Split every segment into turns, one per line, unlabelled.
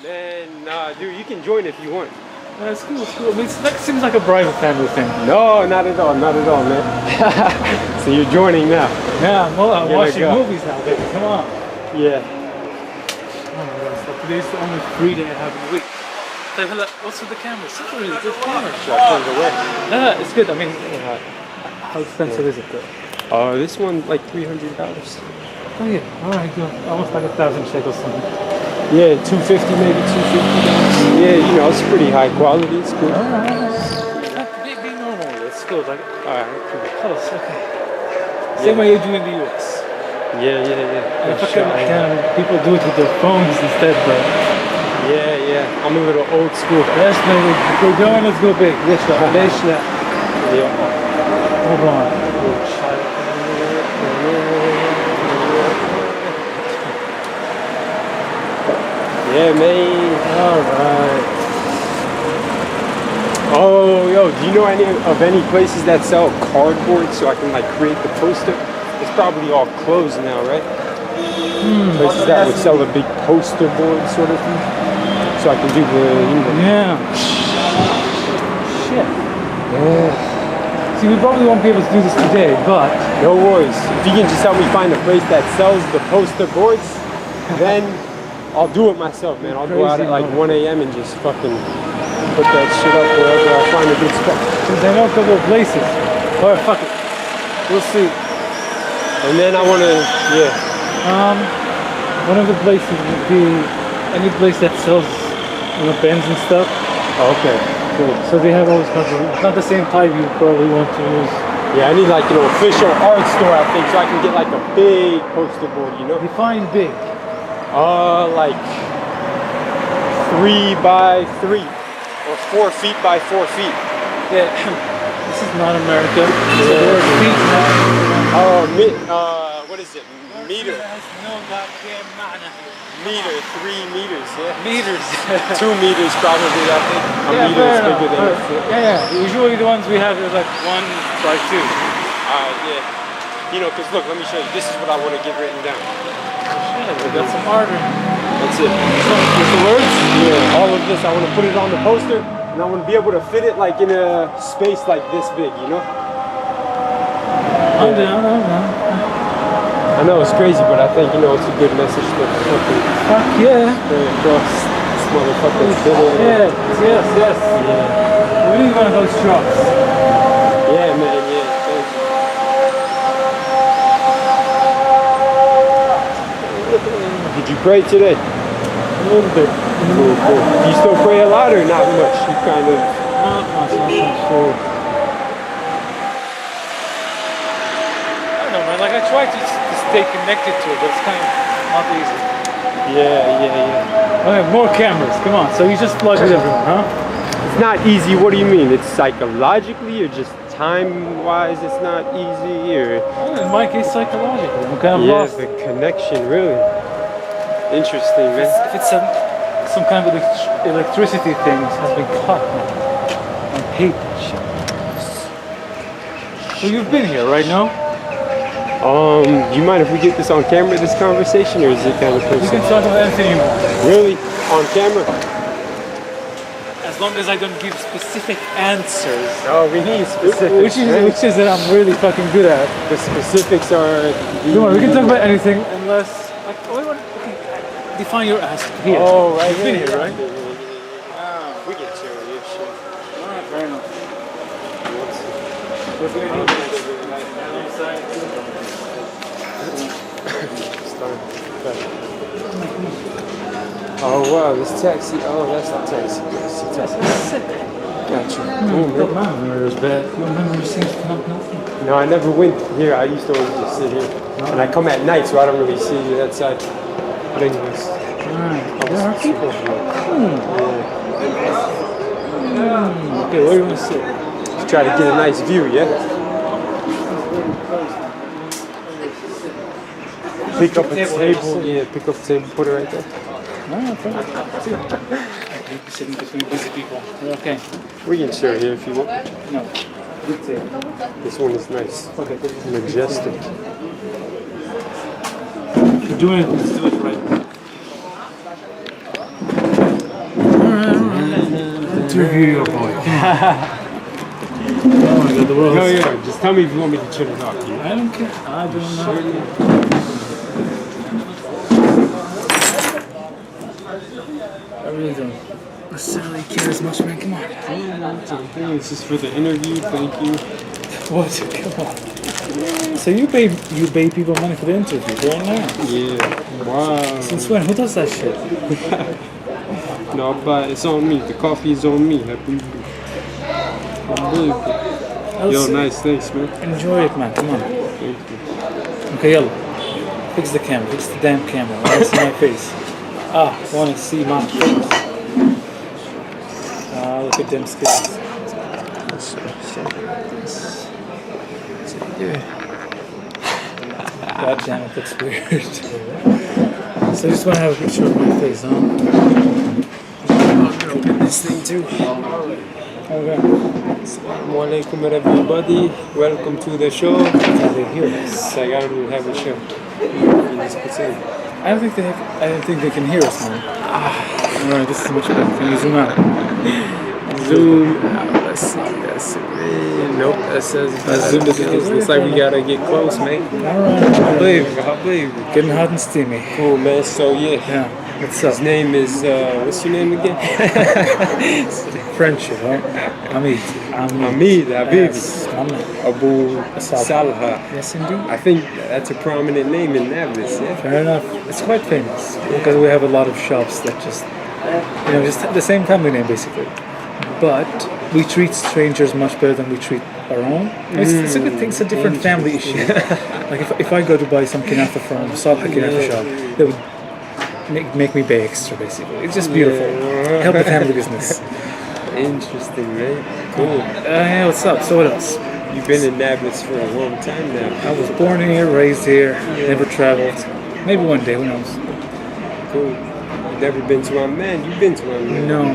Man, nah, dude, you can join if you want.
It's cool, it's cool. I mean, it seems like a private family thing.
No, not at all, man. So you're joining now.
Yeah, I'm watching movies now, baby. Come on.
Yeah.
Oh my god, so today's the only free day I have in the week. So, what's with the camera? It's such a really good camera.
Should I turn it away?
Yeah, it's good. I mean, how expensive is it though?
This one like $300.
Oh yeah, alright, good. Almost like 1,000 shekels something.
Yeah, 250 maybe, $250. Yeah, you know, it's pretty high quality. It's good.
Be normal. It's good. Like,
Alright, cool.
close. Okay. Same way you do in the US.
Yeah.
People do it with their phones instead, but
yeah. I'm a little old school.
yes, man, we're going. Let's go big. Yes, sir.
Yeah.
Hold on.
Yeah, man.
Alright.
Oh, yo, do you know any places that sell cardboard so I can like create the poster? It's probably all closed now, right? Places that would sell a big poster board sort of thing. So I can do the,
Yeah. Shit.
Yeah.
See, we probably won't be able to do this today, but
No worries. If you can just help me find a place that sells the poster boards, then I'll do it myself, man. I'll go out at like 1 a.m. and just fucking put that shit up wherever I find a good spot.
since I know a couple of places. Alright, fuck it. We'll see.
And then I want to,
One of the places would be any place that sells, pens and stuff.
Okay, cool.
So they have all this kind of, it's not the same type you probably want to use.
Yeah, I need like, official art store, I think, so I can get like a big poster board,
Define big.
Like 3 by 3 or 4 feet by 4 feet.
Yeah, this is not America. It's the word feet now.
What is it? Meter.
No goddamn maana.
Meter, 3 meters, yeah.
Meters.
2 meters probably, I think. A meter is bigger than a foot.
Yeah. Usually the ones we have are like 1 by 2.
Yeah. Because look, let me show you. This is what I want to get written down.
We got some art.
That's it.
With the words?
Yeah, all of this. I want to put it on the poster, and I want to be able to fit it like in a space like this big,
I'm down.
I know it's crazy, but I think, it's a good message to fucking
Fuck yeah.
spread across this motherfucking city.
Yes.
Yeah.
We need one of those trucks.
Yeah, man, yeah. Thank you. Did you pray today?
A little bit.
Cool. Do you still pray a lot or not much? You kind of...
Not much, sure. I don't know, man. Like, I try to stay connected to it, but it's kind of not easy.
Yeah.
Okay, more cameras. Come on. So you just plug with everyone, huh?
It's not easy. What do you mean? It's psychologically or just time-wise it's not easy? Or...
Well, in my case, psychological. I'm kind of lost.
The connection, really. Interesting, man.
If it's some kind of electricity thing has been cut, man. I hate that shit. So you've been here, right now?
Do you mind if we get this on camera, this conversation, or is it kind of personal?
You can talk about anything you want.
Really? On camera?
As long as I don't give specific answers.
Oh, we need specifics.
Which is that I'm really fucking good at.
The specifics are...
Come on, we can talk about anything unless... define your ask here.
Oh, right.
You've been here, right?
We get chill here, shit.
Alright, fair enough.
Oh wow, this taxi. Oh, that's the taxi. Gotcha.
Good memory is bad. Your memory seems to not nothing.
No, I never went here. I used to always just sit here. And I come at night, so I don't really see that side. But anyways.
There are people here. Okay, where do you want to sit?
Just try to get a nice view, yeah? Pick up a table. Yeah, pick up a table, put it right there.
No, okay. I hate sitting between busy people. Okay.
We can share here if you want.
No. Good table.
This one is nice.
Okay.
Majestic.
If you're doing it, let's do it right. interview your boy. Come on. Oh my god, the world.
Yo, just tell me if you want me to chill it up. You know?
I don't care. I don't know. I really don't necessarily care as much, man. Come on.
This is for the interview. Thank you.
What? Come on. So you pay people money for the interview right now?
Yeah. Wow.
Since when? Who does that shit?
No, but it's on me. The coffee is on me. Yo, nice. Thanks, man.
Enjoy it, man. Come on.
Thank you.
Okay, yellow. Fix the camera. Fix the damn camera. I want to see my face. I want to see my face. Look at them skills. God damn, it looks weird. So I just want to have a picture of my face, huh?
I'll open this thing too.
Okay.
Assalamu alaikum everybody. Welcome to the show.
Are they here?
Yes, I gotta have a show.
I don't think they can hear us, man. Alright, this is much better. Can you zoom out?
Zoom out. Let's see. That's it. Nope, that says it. Looks like we gotta get close, man.
Alright.
I believe you.
Getting hot and steamy.
Cool, man. So
Yeah. What's up?
his name is what's your name again?
Friendship, huh? Ameed.
Ameed, Habibi.
Yes, Ameed.
Abu Salha.
Yes, indeed.
I think that's a prominent name in Nablus, yeah?
Fair enough. It's quite famous because we have a lot of shops that just the same family name basically. But we treat strangers much better than we treat our own. It's a good thing. It's a different family issue. Like if I go to buy some kinafa from Salha Kinafa shop, they would make me pay extra basically. It's just beautiful. Help the family business.
Interesting, man. Cool.
Yeah, what's up? So what else?
You've been in Nablus for a long time now.
I was born here, raised here, never traveled. Maybe one day, who knows?
Cool. You've never been to Amman? You've been to Amman?
No.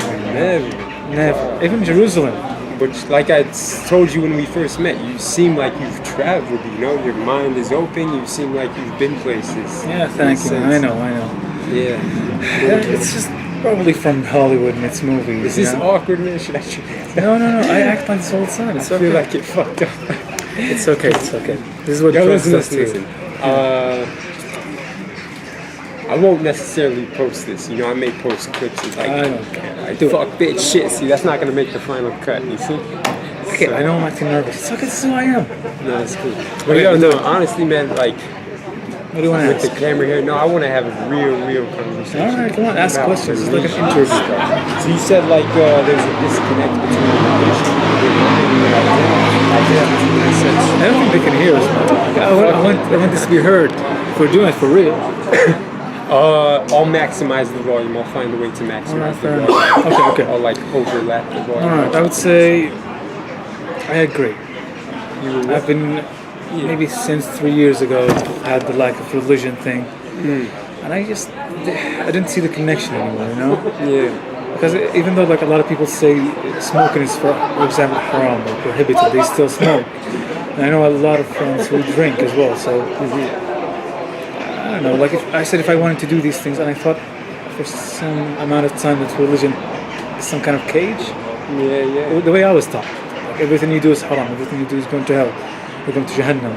Never.
Even Jerusalem.
But like I told you when we first met, you seem like you've traveled, you know? Your mind is open, you seem like you've been places.
Yeah, thank you. I know.
Yeah.
It's just probably from Hollywood and its movies.
Is this awkward, man?
No. I act like this all the time.
I feel like it fucked up.
It's okay. This is what drugs does to you.
I won't necessarily post this. You know, I may post clips of like,
I don't care.
Like, fuck bitch shit. See, that's not gonna make the final cut. You see?
Okay, I know I'm acting nervous. It's okay. This is who I am.
No, it's cool. But no, honestly, man, like.
What do you want to
with
ask?
the camera here, no, I want to have a real conversation.
All right, come on, ask questions. It's like an interview.
So you said like there's a disconnect between religion
I don't think they can hear us, man. I want this to be heard. If we're doing it for real.
I'll maximize the volume. I'll find a way to maximize the volume.
Okay.
I'll like overlap the volume.
All right, I would say I agree. I've been maybe since 3 years ago had the lack of religion thing, and I didn't see the connection anymore, you know?
Yeah.
Because even though like a lot of people say smoking is for example haram or prohibited, they still smoke. And I know a lot of friends who drink as well, so I don't know. Like if I wanted to do these things, and I thought for some amount of time that religion is some kind of cage.
Yeah.
The way I was taught, like everything you do is haram, everything you do is going to hell. We're going to Jahannam,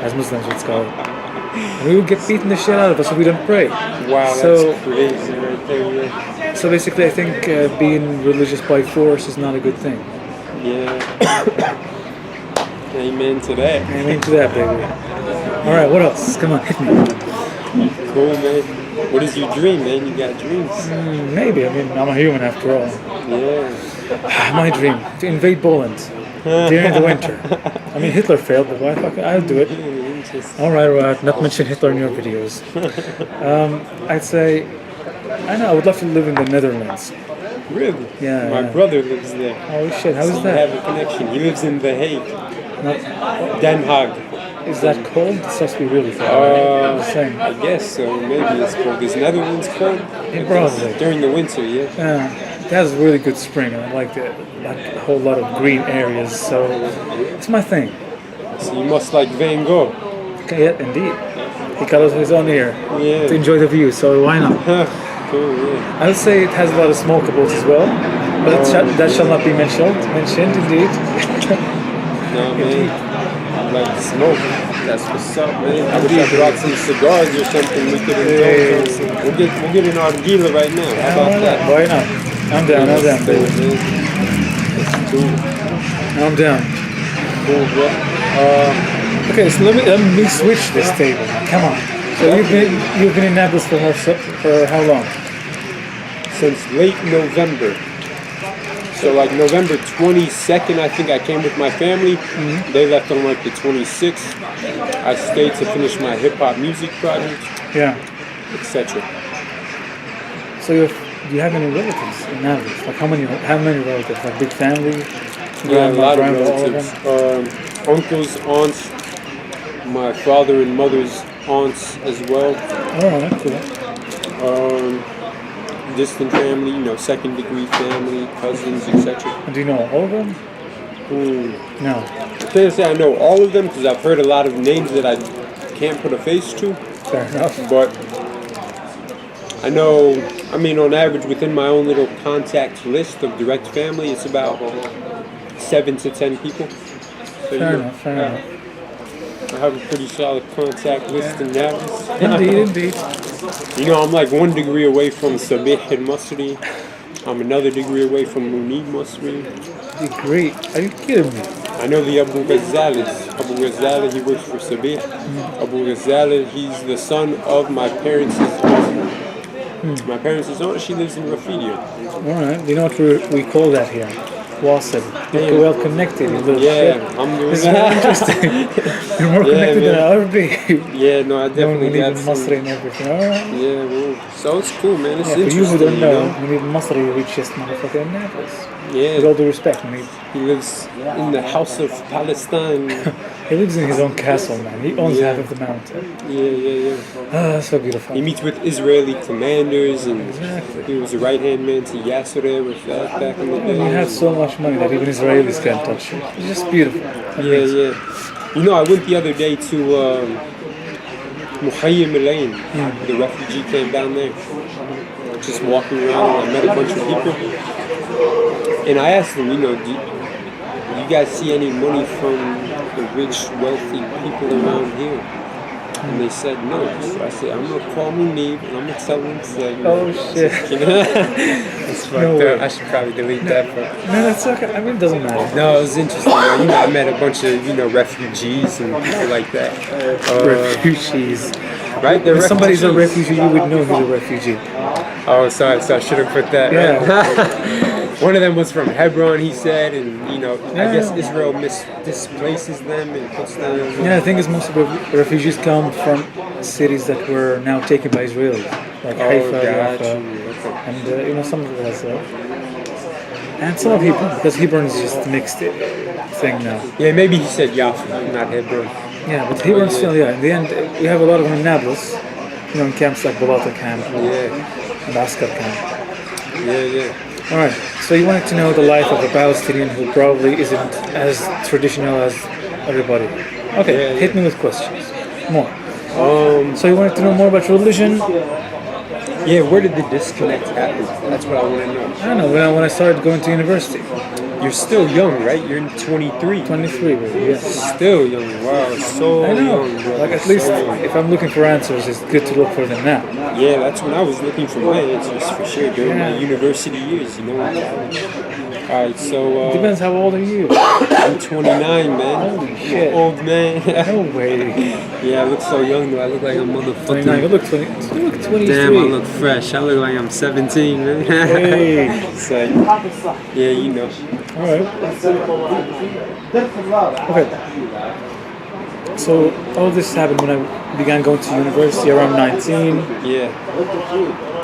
as Muslims would call it. And we would get beaten the shit out of us if we don't pray.
Wow, that's crazy right there. Yeah.
So basically, I think being religious by force is not a good thing.
Yeah. Amen to that.
Amen to that, baby. All right, what else? Come on, hit me.
Cool, man. What is your dream, man? You got dreams?
Maybe. I mean, I'm a human after all.
Yeah.
My dream, to invade Poland during the winter. I mean, Hitler failed, but why fuck? I'll do it. All right. Not mention Hitler in your videos. I'd say, I know. I would love to live in the Netherlands.
Really?
Yeah.
My brother lives there.
Oh shit! How is
I
that?
have a connection. He lives in The Hague.
Not,
Den Haag.
is that cold? It must be really cold. The same.
I guess so. Maybe it's cold. Is Netherlands cold?
Probably.
During the winter, yeah.
It has really good spring, and I like a whole lot of green areas. So it's my thing.
So you must like Van Gogh.
Okay, yeah, indeed. He cut off his own ear to enjoy the view. So why not?
Cool, yeah.
I would say it has a lot of smokables as well. But that shall not be mentioned. Mentioned, indeed.
No, man. I like to smoke. That's what's up, man. I wish I brought some cigars or something we could indulge on. We'll get an arguila right now. How about that?
Why not? I'm down. I'm down, baby.
That's cool.
I'm down.
Cool, bro.
Okay, so let me switch this table. Come on. So you've been in Naples for how long?
Since late November. So like November 22nd, I think I came with my family.
Mm-hmm.
They left on like the 26th. I stayed to finish my hip hop music project,
Yeah.
etc.
So do you have any relatives in Naples? Like how many relatives? Like big family?
Yeah, a
Grandma,
lot of
grandpa, all
relatives. Uncles, aunts, my father and mother's aunts as well.
Oh, cool.
Distant family, second degree family, cousins, etc.
And do you know all of them? No.
I can't say I know all of them because I've heard a lot of names that I can't put a face to.
Fair enough.
But I know, on average, within my own little contact list of direct family, it's about 7 to 10 people. So,
Fair enough.
I have a pretty solid contact list in Naples.
Indeed.
I'm like 1 degree away from Sabih al-Masri. I'm another degree away from Munib Masri.
Degree? Are you kidding me?
I know the Abu Ghazalis. Abu Ghazali, he works for Sabih. Abu Ghazali, he's the son of my parents' aunt. My parents' aunt, she lives in Rafidia.
Alright, you know what we call that here? Wasib. You're well connected, you little shit. It's very interesting. You're more connected than I'll ever be.
Yeah, no, I definitely got some.
Masri and everything. Alright.
Yeah, well, so it's cool, man. It's
For you
interesting,
who don't know, Munib Masri, the richest motherfucker in Naples.
Yeah.
With all due respect, Munib.
He lives in the house of Palestine.
He lives in his own castle, man. He owns half of the mountain.
Yeah.
Ah, so beautiful.
He meets with Israeli commanders, and
Exactly.
he was the right-hand man to Yasser Arafat back in the day.
And you have so much money that even Israelis can't touch you. It's just beautiful.
Yeah. I went the other day to Mukhayyim Elaine, the refugee camp down there. Just walking around, and I met a bunch of people. And I asked them, do you guys see any money from the rich, wealthy people around here? And they said no. So I said, I'm going to call Munib and I'm going to tell him to
Oh shit.
It's fucked up. I should probably delete that. But
No, that's okay. It doesn't matter.
no, it was interesting. I met a bunch of refugees and people like that.
Refugees.
Right? They're
If somebody's a
refugees.
refugee, you would know who's a refugee.
Oh, sorry. So I should have put that.
Yeah.
Right? One of them was from Hebron, he said, and I guess
Yeah.
Israel displaces them and puts them.
Yeah, the thing is, most of the refugees come from cities that were now taken by Israelis, like Haifa, Jaffa, and some of it has and some of Hebron, because Hebron is just a mixed thing now.
Yeah, maybe he said Jaffa, not Hebron.
Yeah, but Hebron still, in the end, we have a lot of them in Nablus, in camps like Balata camp and Askar camp.
Yeah.
Alright, so you wanted to know the life of a Palestinian who probably isn't as traditional as everybody. Okay, hit me with questions. More. So you wanted to know more about religion?
Yeah, where did the disconnect happen? That's what I want to know.
I don't know, when I started going to university.
You're still young, right? You're 23.
23, really, yes.
Still young. Wow, so
I know.
young, bro.
Like, at least
So young.
if I'm looking for answers, it's good to look for them now.
Yeah, that's when I was looking for my answers for sure during my university years, in college. Alright, so
Depends how old are you?
I'm 29, man.
Holy shit.
Old man.
No way.
Yeah, I look so young though. I look like I'm
29, you
motherfucking.
look 20. You look 23.
Damn, I look fresh. I look like I'm 17, man.
Hey.
It's like, yeah,
Alright. Okay. So all this happened when I began going to university around 19.
Yeah.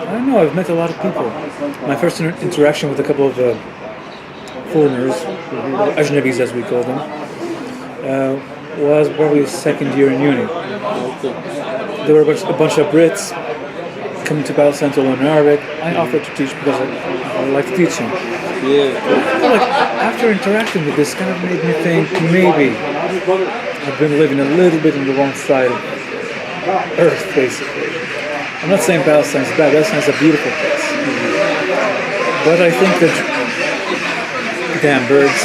I don't know, I've met a lot of people. My first interaction with a couple of foreigners, Ajnabis as we call them, was probably second year in uni. There were a bunch of Brits coming to Palestine to learn Arabic. I offered to teach because I like teaching.
Yeah.
But after interacting with this, kind of made me think maybe I've been living a little bit on the wrong side of Earth, basically. I'm not saying Palestine's bad. Palestine's a beautiful place. But I think that Damn birds.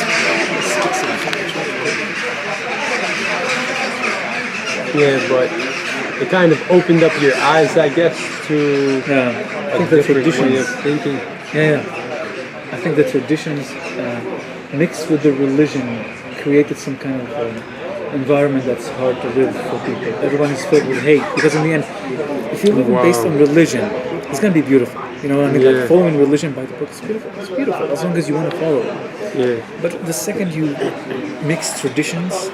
Yeah, but it kind of opened up your eyes, I guess, to
Yeah, I
a
think the
different way
traditions.
of thinking.
Yeah, I think the traditions mixed with the religion created some kind of environment that's hard to live for people. Everyone is filled with hate because in the end, if you're living based on religion, it's gonna be beautiful. You know what I mean?
Yeah.
Like following religion by the book, it's beautiful. It's beautiful as long as you want to follow it.
Yeah.
But the second you mix traditions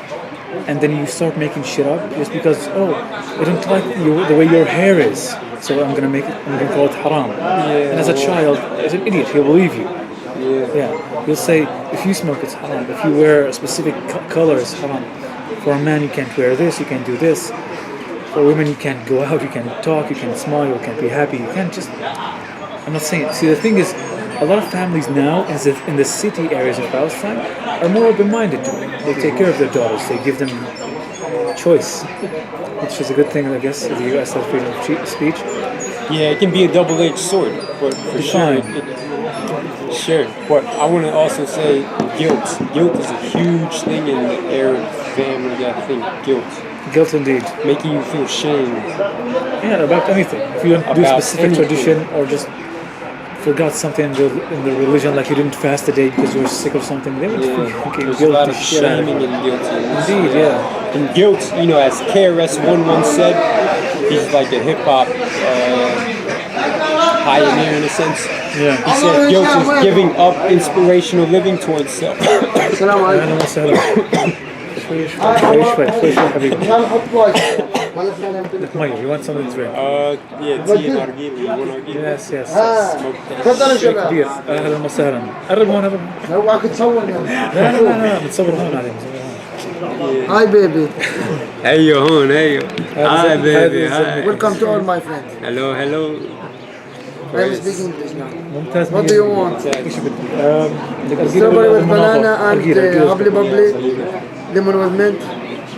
and then you start making shit up just because I don't like the way your hair is, so I'm gonna call it haram. And as a child, as an idiot, he'll believe you. Yeah, he'll say if you smoke it's haram, if you wear a specific color it's haram. For a man you can't wear this, you can't do this. For women you can't go out, you can't talk, you can't smile, you can't be happy, you can't just. I'm not saying. See, the thing is, a lot of families now in the city areas of Palestine are more open-minded to it. They take care of their daughters. They give them choice, which is a good thing, I guess. The U.S. has freedom of speech.
Yeah, it can be a double-edged sword, but for sure. Sure, but I want to also say guilt. Guilt is a huge thing in the Arab family. I think guilt.
Guilt indeed.
Making you feel shame.
Yeah, about anything. If you don't do a specific tradition or just forgot something in the religion, like you didn't fast a day because you were sick of something, they would
There's a lot of shaming and guilt.
Indeed, yeah.
And guilt, as KRS-One once said, he's like a hip-hop pioneer in a sense.
Yeah.
He said guilt is giving up inspirational living towards self.
شوي حبيبي. مية, you want something to drink?
Yeah, tea and nargile. You want nargile?
Yes.
Smoke that.
تفضل يا شباب. كبير. أهلا وسهلا. قرب هون.
لو تصور
لا بتصور هون عليه.
Hi baby.
Hey hon, hey. Hi baby. Hi.
Welcome to all my friends.
Hello.
I'm speaking English now.
ممتاز.
What do you want?
إيش بدك؟
Strawberry with banana and bubbly bubbly. Lemon with mint.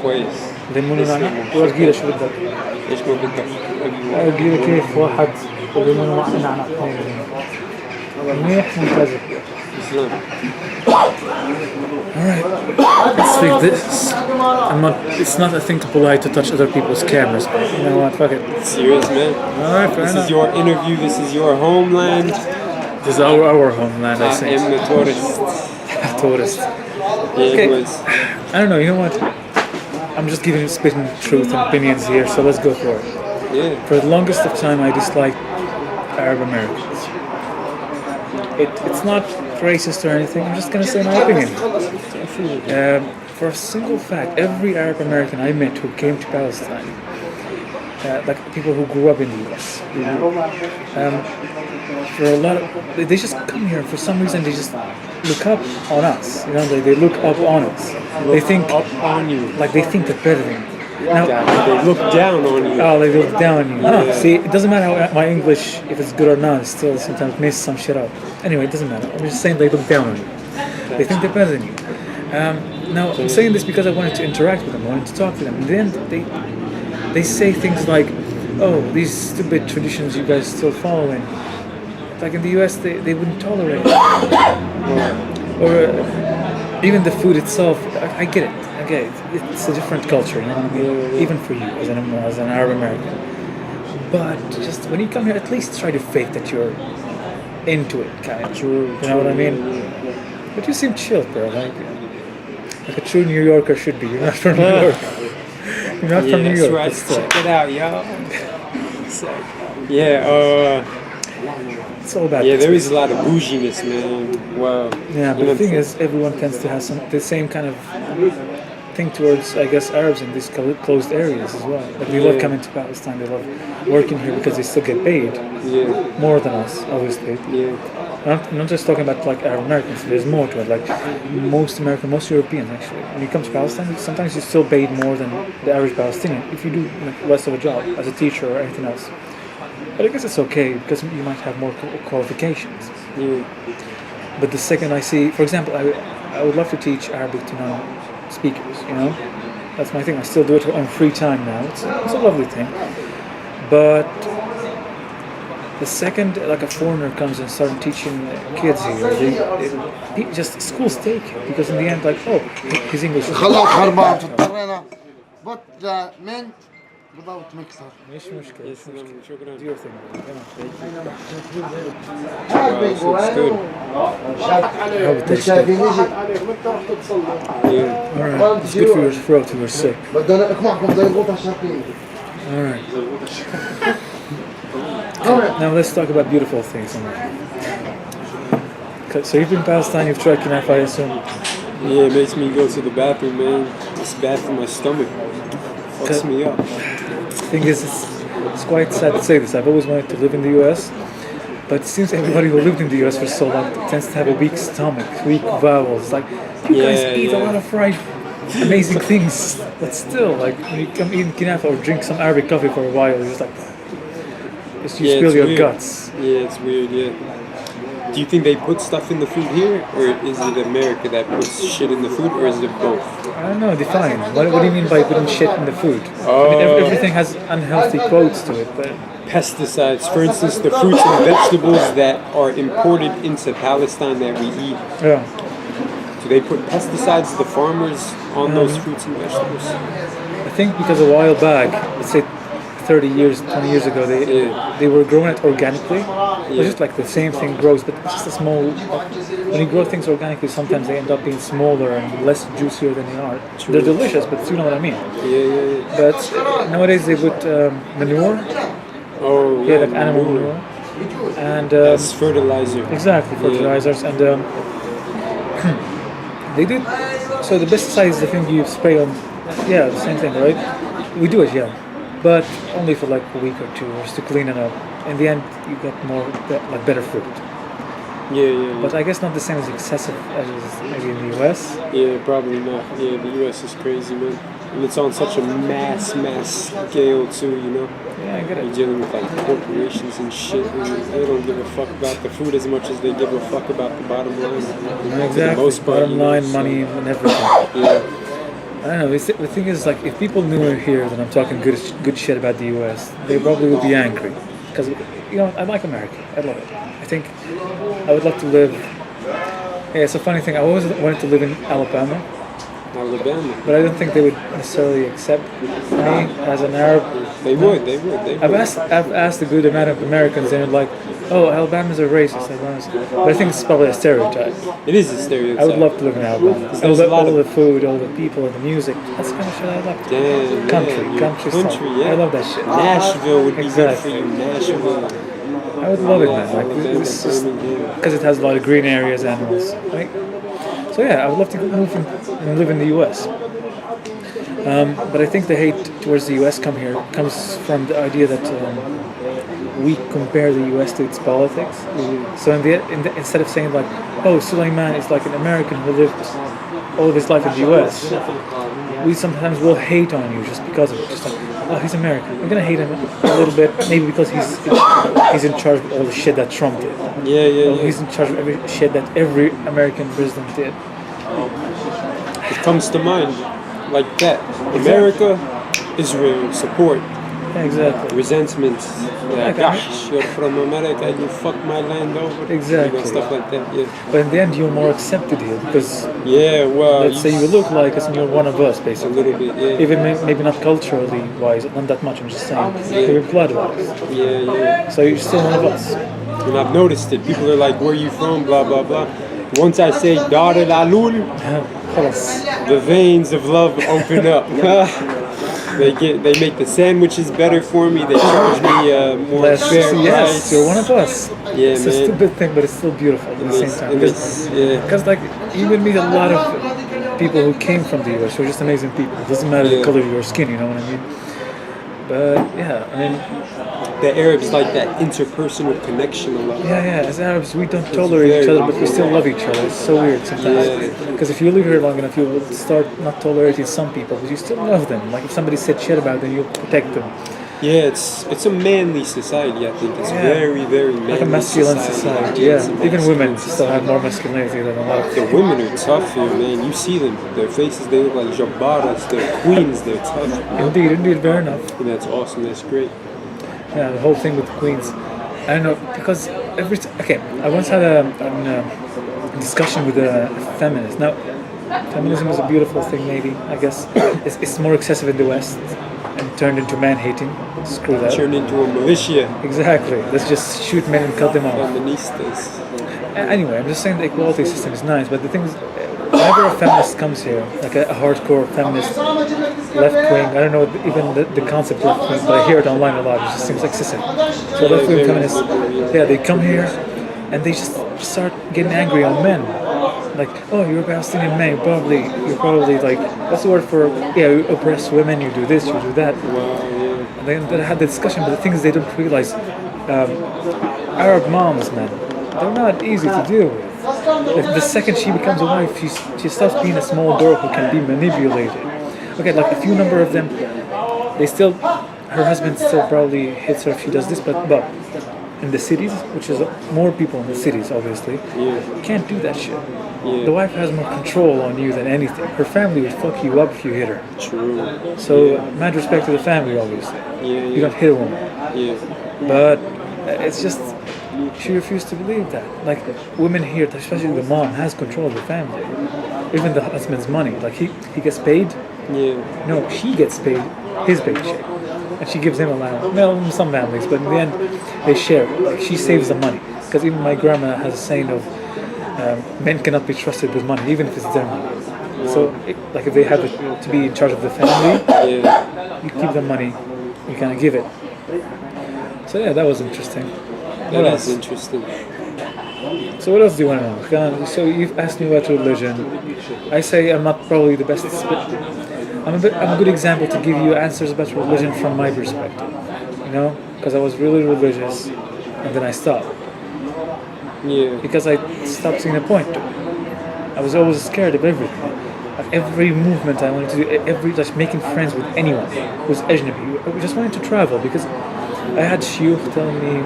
كويس.
ليمون ونعناع. وأرجيلة شو بدك؟
ايش ما بدك؟
أرجيلة كيف واحد وليمون ونعناع. منيح ممتازة.
تسلم.
Alright, let's speak this. It's not a thing to polite to touch other people's cameras, but you know what, fuck it.
Serious, man.
Alright, fair
This
enough.
is your interview, this is your homeland.
This is our homeland, I
I
think.
am the tourist.
Tourist.
Yeah,
Okay.
it was.
I don't know, you know what? I'm just spitting truth and opinions here, so let's go for it.
Yeah.
For the longest of time, I disliked Arab Americans. It's not racist or anything, I'm just gonna say my opinion. For a single fact, every Arab American I met who came to Palestine, like people who grew up in the US, for a lot of, they just come here for some reason. They just look up on us. They look up on us. They think
Up on you.
like they think they're better than you. Now,
They look down on you.
oh, they look down on you. See, it doesn't matter how my English, if it's good or not, it still sometimes messes some shit up. Anyway, it doesn't matter. I'm just saying they look down on you. They think they're better than you. Now, I'm saying this because I wanted to interact with them. I wanted to talk to them. And then they say things like, oh, these stupid traditions you guys still following. Like in the US, they wouldn't tolerate it. Or even the food itself. I get it. It's a different culture, you know what I mean? Even for you as an Arab American. But just when you come here, at least try to fake that you're into it, kind of. You know what I mean? But you seem chill, bro. Like a true New Yorker should be. You're not from New York. You're not from New York.
Right.
But still.
Check it out, y'all.
It's all about.
Yeah, there is a lot of bouginess, man. Wow.
Yeah, but the thing is, everyone tends to have the same kind of thing towards, I guess, Arabs in these closed areas as well. Like they love coming to Palestine, they love working here because they still get paid more than us, obviously.
Yeah.
I'm not just talking about like Arab Americans. There's more to it. Like most Europeans actually. When you come to Palestine, sometimes you're still paid more than the average Palestinian if you do less of a job as a teacher or anything else. But I guess it's okay because you might have more qualifications.
Yeah.
But the second I see, for example, I would love to teach Arabic to non-speakers, you know? That's my thing. I still do it on free time now. It's a lovely thing. But The second, like a foreigner comes and starts teaching kids here, just schools take it because in the end, like, oh, his English is
خلط خربان اضطرينا but the men without mixer.
مش مشكلة.
Yes, شكرا.
Do your thing.
So it's good.
مش شايفين نجي.
Yeah.
Alright, it's good for your throat if you're sick.
بدنا اقمعكم زي الغوطة الشرقية.
Alright. Now let's talk about beautiful things. So you've been in Palestine, you've tried Knafa, I assume.
Yeah, it makes me go to the bathroom, man. It's bad for my stomach. Fucks me up.
Thing is, it's quite sad to say this. I've always wanted to live in the US, but it seems everybody who lived in the US for so long tends to have a weak stomach, weak bowels. Like, you guys eat a lot of fried, amazing things, but still, like, when you come eat Knafa or drink some Arabic coffee for a while, you're just like, you spill your guts.
Yeah, it's weird, yeah. Do you think they put stuff in the food here, or is it America that puts shit in the food, or is it both?
I don't know, define. What do you mean by putting shit in the food? I mean, everything has unhealthy quotes to it, but...
Pesticides, for instance, the fruits and vegetables that are imported into Palestine that we eat.
Yeah.
Do they put pesticides, the farmers, on those fruits and vegetables?
I think because a while back, let's say 30 years, 20 years ago, they were growing it organically. It's just like the same thing grows, but it's just a small... When you grow things organically, sometimes they end up being smaller and less juicier than they are. They're delicious, but you know what I mean.
Yeah.
But nowadays they put manure.
Oh,
Yeah, like animal manure. And
as fertilizer.
Exactly, fertilizers. And they do... So the pesticide is the thing you spray on... Yeah, the same thing, right? We do it, yeah. But only for like a week or two, just to clean it up. In the end, you get more, like better fruit.
Yeah.
But I guess not the same as excessive as maybe in the US.
Yeah, probably not. Yeah, the US is crazy, man. And it's on such a mass scale too, you know?
Yeah, I get it.
You're dealing with like corporations and shit, and they don't give a fuck about the food as much as they give a fuck about the bottom line.
Exactly.
For the most part,
bottom line, money, and everything.
Yeah.
I don't know. The thing is, like, if people knew here that I'm talking good shit about the US, they probably would be angry. Because, you know, I like America. I love it. I think I would love to live... Yeah, it's a funny thing. I always wanted to live in Alabama. But I don't think they would necessarily accept me as an Arab.
They would.
I've asked a good amount of Americans, and they're like, "Oh, Alabama's are racist." But I think it's probably a stereotype.
It is a stereotype.
I would love to live in Alabama. All the food, all the people, and the music. That's the kind of shit I love. Country,
yeah.
I love that shit.
Nashville would be good for you. Nashville.
I would love it, man. Like, it's just because it has a lot of green areas, animals. Right? So yeah, I would love to move and live in the U.S. But I think the hate towards the U.S. comes from the idea that we compare the U.S. to its politics. So instead of saying like, "Oh, Suleiman is like an American who lived all of his life in the U.S.," we sometimes will hate on you just because of it. Just like, "Oh, he's American. We're gonna hate him a little bit, maybe because he's in charge of all the shit that Trump did. He's in charge of every shit that every American president did."
It comes to mind like that. America, Israel, support.
Yeah, exactly.
Resentment. Gosh, you're from America and you fuck my land over.
Exactly.
You know, stuff like that, yeah.
But in the end, you're more accepted here because... let's say you look like us and you're one of us, basically.
A little bit, yeah.
Even maybe not culturally wise, not that much, I'm just saying. You're blood-wise.
Yeah.
So you're still one of us.
And I've noticed it. People are like, "Where are you from?" Blah, blah, blah. Once I say Dar el Alul, the veins of love open up. They make the sandwiches better for me. They charge me more fair price.
Yes, you're one of us.
Yeah,
it's a stupid thing, but it's still beautiful at the same time. Because like you would meet a lot of people who came from the US who are just amazing people. It doesn't matter the color of your skin, you know what I mean? But yeah, I mean,
the Arabs like that interpersonal connection a lot.
Yeah. As Arabs, we don't tolerate each other, but we still love each other. It's so weird sometimes. Because if you live here long enough, you will start not tolerating some people, but you still love them. Like if somebody said shit about them, you'll protect them.
Yeah, it's a manly society. I think it's very, very manly.
Like a masculine society. Yeah, even women still have more masculinity than a lot of.
The women are tough here, man. You see them. Their faces, they look like jabbaras. They're queens. They're tough.
Indeed, fair enough.
And that's awesome. That's great.
Yeah, the whole thing with the queens. I don't know because okay, I once had a discussion with a feminist. Now, feminism is a beautiful thing, maybe I guess it's more excessive in the West and turned into man hating. Screw that.
Turned into a militia.
Exactly. Let's just shoot men and cut them off.
Feministas.
Anyway, I'm just saying the equality system is nice, but the thing is, whenever a feminist comes here, like a hardcore feminist, left wing, I don't know even the concept left wing, but I hear it online a lot. It just seems excessive. So left wing feminists, yeah, they come here and they just start getting angry on men. Like, oh, you're a Palestinian man. You're probably like, what's the word for? Yeah, you oppress women. You do this, you do that. And they had the discussion, but the thing is, they don't realize Arab moms, man, they're not easy to deal with. If the second she becomes a wife, she stops being a small girl who can be manipulated. Okay, like a few number of them, her husband still probably hits her if she does this, but in the cities, which is more people in the cities, obviously, can't do that shit.
Yeah.
The wife has more control on you than anything. Her family would fuck you up if you hit her.
True.
So, mad respect to the family, obviously. You don't hit a woman. But it's just, she refused to believe that. Like, women here, especially the mom, has control of the family. Even the husband's money. Like, he gets paid. No, she gets paid his paycheck. And she gives him allowance. Well, in some families, but in the end, they share. Like, she saves the money. Because even my grandma has a saying of, men cannot be trusted with money, even if it's their money. So, like if they have to be in charge of the family, you keep the money, you kind of give it. So yeah, that was interesting.
That is interesting.
So what else do you want to know? So you've asked me about religion. I say I'm not probably the best. I'm a good example to give you answers about religion from my perspective. You know, because I was really religious, and then I stopped. Because I stopped seeing a point to it. I was always scared of everything. Of every movement I wanted to do, just making friends with anyone who's ajnabi. I just wanted to travel because I had shuyukh telling me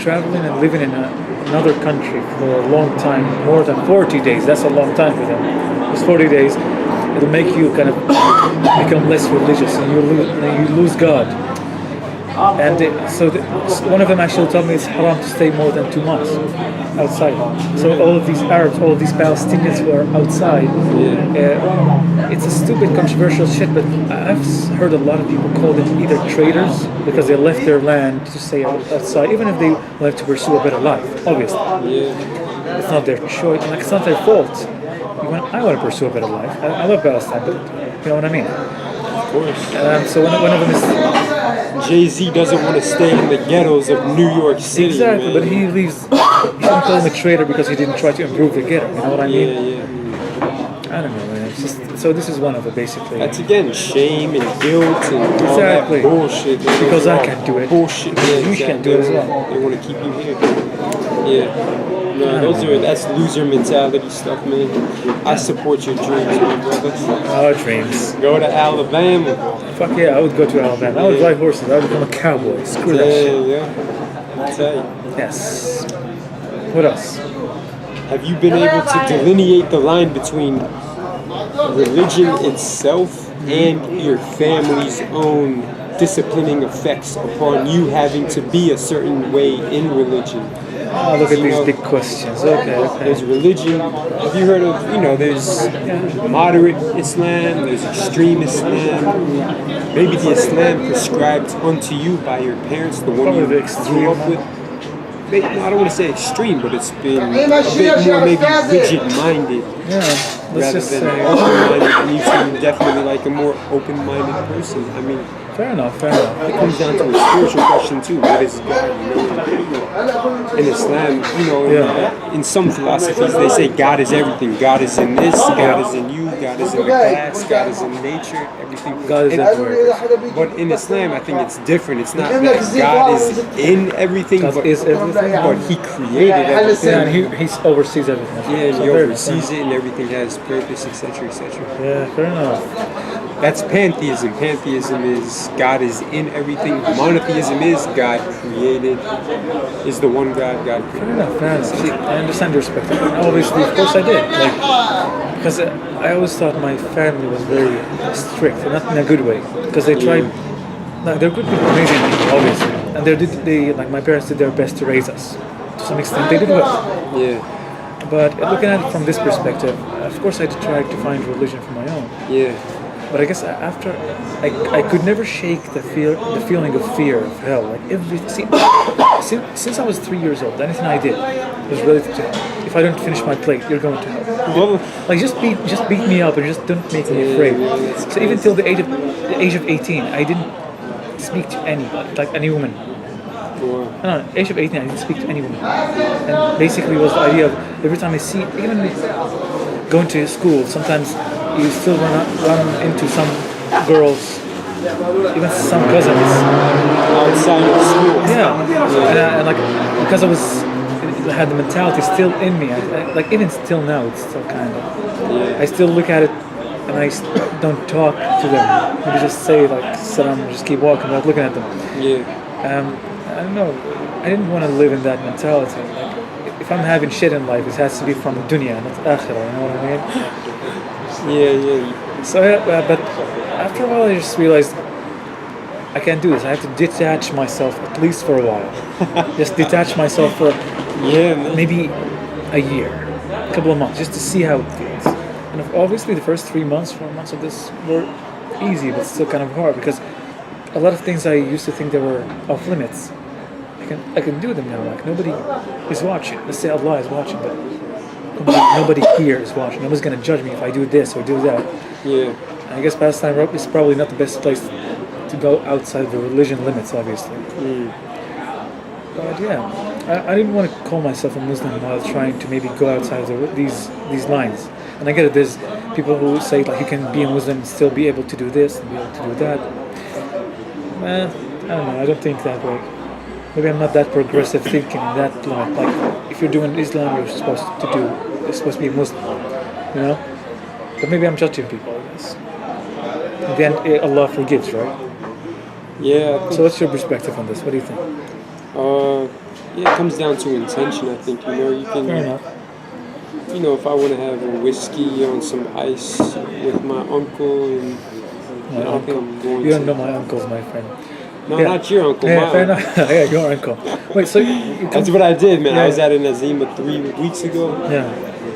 traveling and living in another country for a long time, more than 40 days, that's a long time for them. It's 40 days, it'll make you kind of become less religious and you lose God. And one of them actually told me it's haram to stay more than 2 months outside. So all of these Arabs, all of these Palestinians who are outside, it's a stupid, controversial shit, but I've heard a lot of people call them either traitors because they left their land to stay outside, even if they wanted to pursue a better life, obviously. It's not their choice, like it's not their fault. I want to pursue a better life. I love Palestine, but you know what I mean?
Of course.
So one of them is...
Jay-Z doesn't want to stay in the ghettos of New York City.
Exactly,
man.
but he leaves. You shouldn't call him a traitor because he didn't try to improve the ghetto. You know what I mean? I don't know, man. It's just, so this is one of it, basically.
That's again shame and guilt and
Exactly.
all that bullshit.
Because I can't do it.
Bullshit.
You can't do it as well.
They want to keep you here. No, that's loser mentality stuff, man. I support your dreams, my brother.
Our dreams.
Go to Alabama.
Fuck yeah, I would go to Alabama. I would ride horses. I would become a cowboy. Screw that shit.
I'll tell you.
Yes. What else?
Have you been able to delineate the line between religion itself and your family's own disciplining effects upon you having to be a certain way in religion?
Oh, look at these big questions. Okay.
There's religion. Have you heard of, there's moderate Islam, there's extreme Islam. Maybe the Islam prescribed unto you by your parents, the one you grew up with. I don't want to say extreme, but it's been a bit more maybe rigid-minded.
Yeah, let's just say
open-minded. And you seem definitely like a more open-minded person. I mean,
fair enough.
It comes down to a spiritual question too. What is God? In Islam, in some philosophies, they say God is everything. God is in this. God is in you. God is in the glass. God is in nature. Everything.
God is everywhere.
But in Islam, I think it's different. It's not that God is in everything, but He created everything.
Yeah, and He oversees everything.
Yeah, and He oversees it, and everything has purpose, etc., etc.
Yeah, fair enough.
That's pantheism. Pantheism is God is in everything. Monotheism is God created, is the one God created.
Fair enough. See, I understand your perspective. Obviously, of course I did. Because I always thought my family was very strict, not in a good way. Because they tried, they're good people, amazing people, obviously. and they like my parents did their best to raise us. To some extent, they did well.
Yeah.
But looking at it from this perspective, of course, I tried to find religion for my own.
Yeah.
But I guess after, I could never shake the feeling of fear of hell. Like since I was 3 years old, anything I did was related to hell. If I don't finish my plate, you're going to hell.
Well,
Like just beat me up and just don't make me afraid. So even till the age of 18, I didn't speak to anybody, like any woman. No, age of 18, I didn't speak to any woman. And basically, it was the idea of every time I see, even going to school, sometimes you still run into some girls, even some cousins
outside of school.
Yeah. And like because I had the mentality still in me. Like even still now, it's still kind of. I still look at it, and I don't talk to them. Maybe just say like salam, just keep walking without looking at them.
Yeah.
I don't know. I didn't want to live in that mentality. Like if I'm having shit in life, it has to be from dunya, not akhirah. You know what I mean?
Yeah.
So, but after a while, I just realized I can't do this. I have to detach myself at least for a while. Just detach myself for maybe a year, a couple of months, just to see how it feels. And obviously, the first 3 months, 4 months of this were easy, but still kind of hard because a lot of things I used to think they were off limits. I can do them now. Like nobody is watching. Let's say Allah is watching, but nobody here is watching. Nobody's gonna judge me if I do this or do that.
Yeah.
And I guess Palestine is probably not the best place to go outside the religion limits, obviously. But yeah, I didn't want to call myself a Muslim while trying to maybe go outside of these lines. And I get it. There's people who say like you can be a Muslim and still be able to do this and be able to do that. I don't know. I don't think that way. Maybe I'm not that progressive thinking in that line. Like if you're doing Islam, you're supposed to be a Muslim, you know. But maybe I'm judging people, I guess. In the end, Allah forgives, right?
Yeah.
So what's your perspective on this? What do you think?
Yeah, it comes down to intention. I think you can.
Fair enough.
If I want to have a whiskey on some ice with my uncle, and
My
I think
uncle.
I'm going
You don't
to.
know my uncles, my friend.
No,
Yeah.
not your uncle.
Yeah,
my
fair
uncle.
enough. Yeah, your uncle. Wait, so you
That's what I did, man.
Yeah.
I was at a Nazima 3 weeks ago.
Yeah.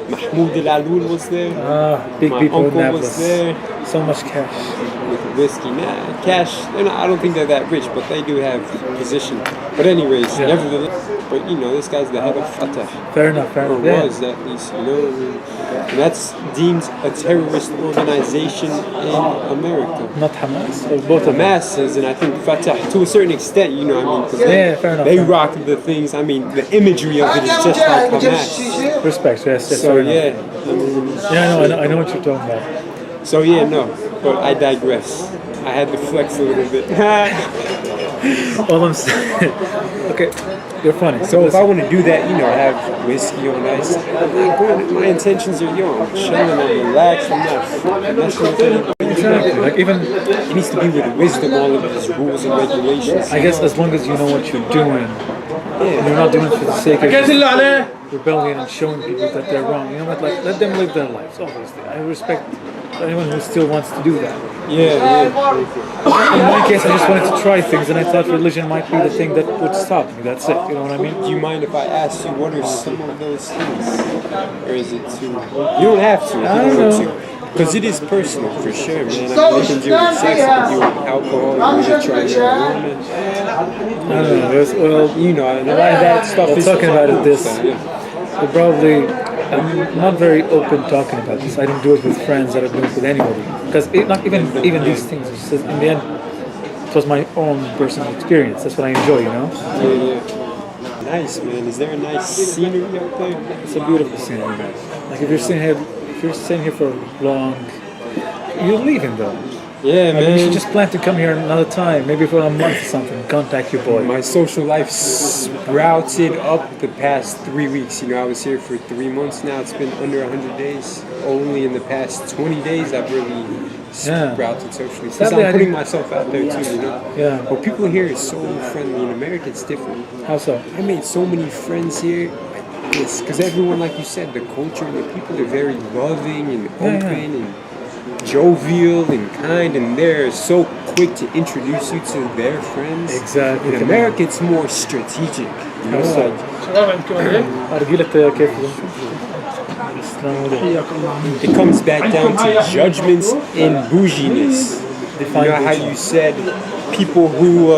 Mahmoud Al-Alul was there.
Big
My
people in
uncle was
Nablus.
there
So much cash.
with whiskey. Nah, cash. I don't think they're that rich, but they do have position. But anyways,
Yeah.
nevertheless, but this guy's the head of Fatah.
Fair enough, fair
Or
enough. Yeah.
was at least, And that's deemed a terrorist organization in America.
Not Hamas, or both of them.
Hamas is, and I think Fatah, to a certain extent, 'cause
Yeah, fair enough.
they
fair enough.
rock the things. I mean, the imagery of it is just like Hamas.
Respect, yes, yes.
So
fair enough.
yeah,
Yeah, I know what you're talking about.
so yeah, no, but I digress. I had to flex a little bit.
All I'm saying. Okay, you're funny.
So if I want to do that, have whiskey on ice, I'm not going. My intentions are I'm chilling, I'm relaxed, I'm not messing with anybody.
Exactly. Like even,
It needs to be with wisdom, all of these rules and regulations.
I guess as long as you know what you're doing,
Yeah.
you're not doing it for the sake of rebellion and showing people that they're wrong. You know what? Like let them live their lives. Obviously, I respect anyone who still wants to do that.
Yeah.
In my case, I just wanted to try things, and I thought religion might be the thing that would stop me. That's it. You know what I mean?
Do you mind if I ask you what are some of those things? Or is it too... You don't have to.
I don't know.
Because it is personal, for sure, man. I can deal with sex, I can deal with alcohol, I can try marijuana.
I don't know. Well,
And a lot of that stuff
well,
is...
talking about it this,
Yeah.
but probably I'm not very open talking about this. I don't do it with friends. I don't do it with anybody because not even these things. It's just, in the end, it was my own personal experience. That's what I enjoy.
Yeah. Nice, man. Is there a nice scenery out there?
It's a beautiful scenery, man. Like if you're staying here for long, you're leaving though.
Yeah,
Maybe you
man.
should just plan to come here another time, maybe for a month or something. Contact your boy.
My social life sprouted up the past 3 weeks. I was here for 3 months now. It's been under 100 days. Only in the past 20 days I've really sprouted socially. Because
Sadly,
I'm
I
putting
didn't-
myself out there too,
Yeah.
But people here are so friendly. In America, it's different.
How so?
I made so many friends here. Because everyone, like you said, the culture and the people are very loving and open and jovial and kind, and they're so quick to introduce you to their friends.
Exactly.
In America, it's more strategic. You know, it's like
أرجلك كيف
it comes back down to judgments and bouginess. You know how you said people who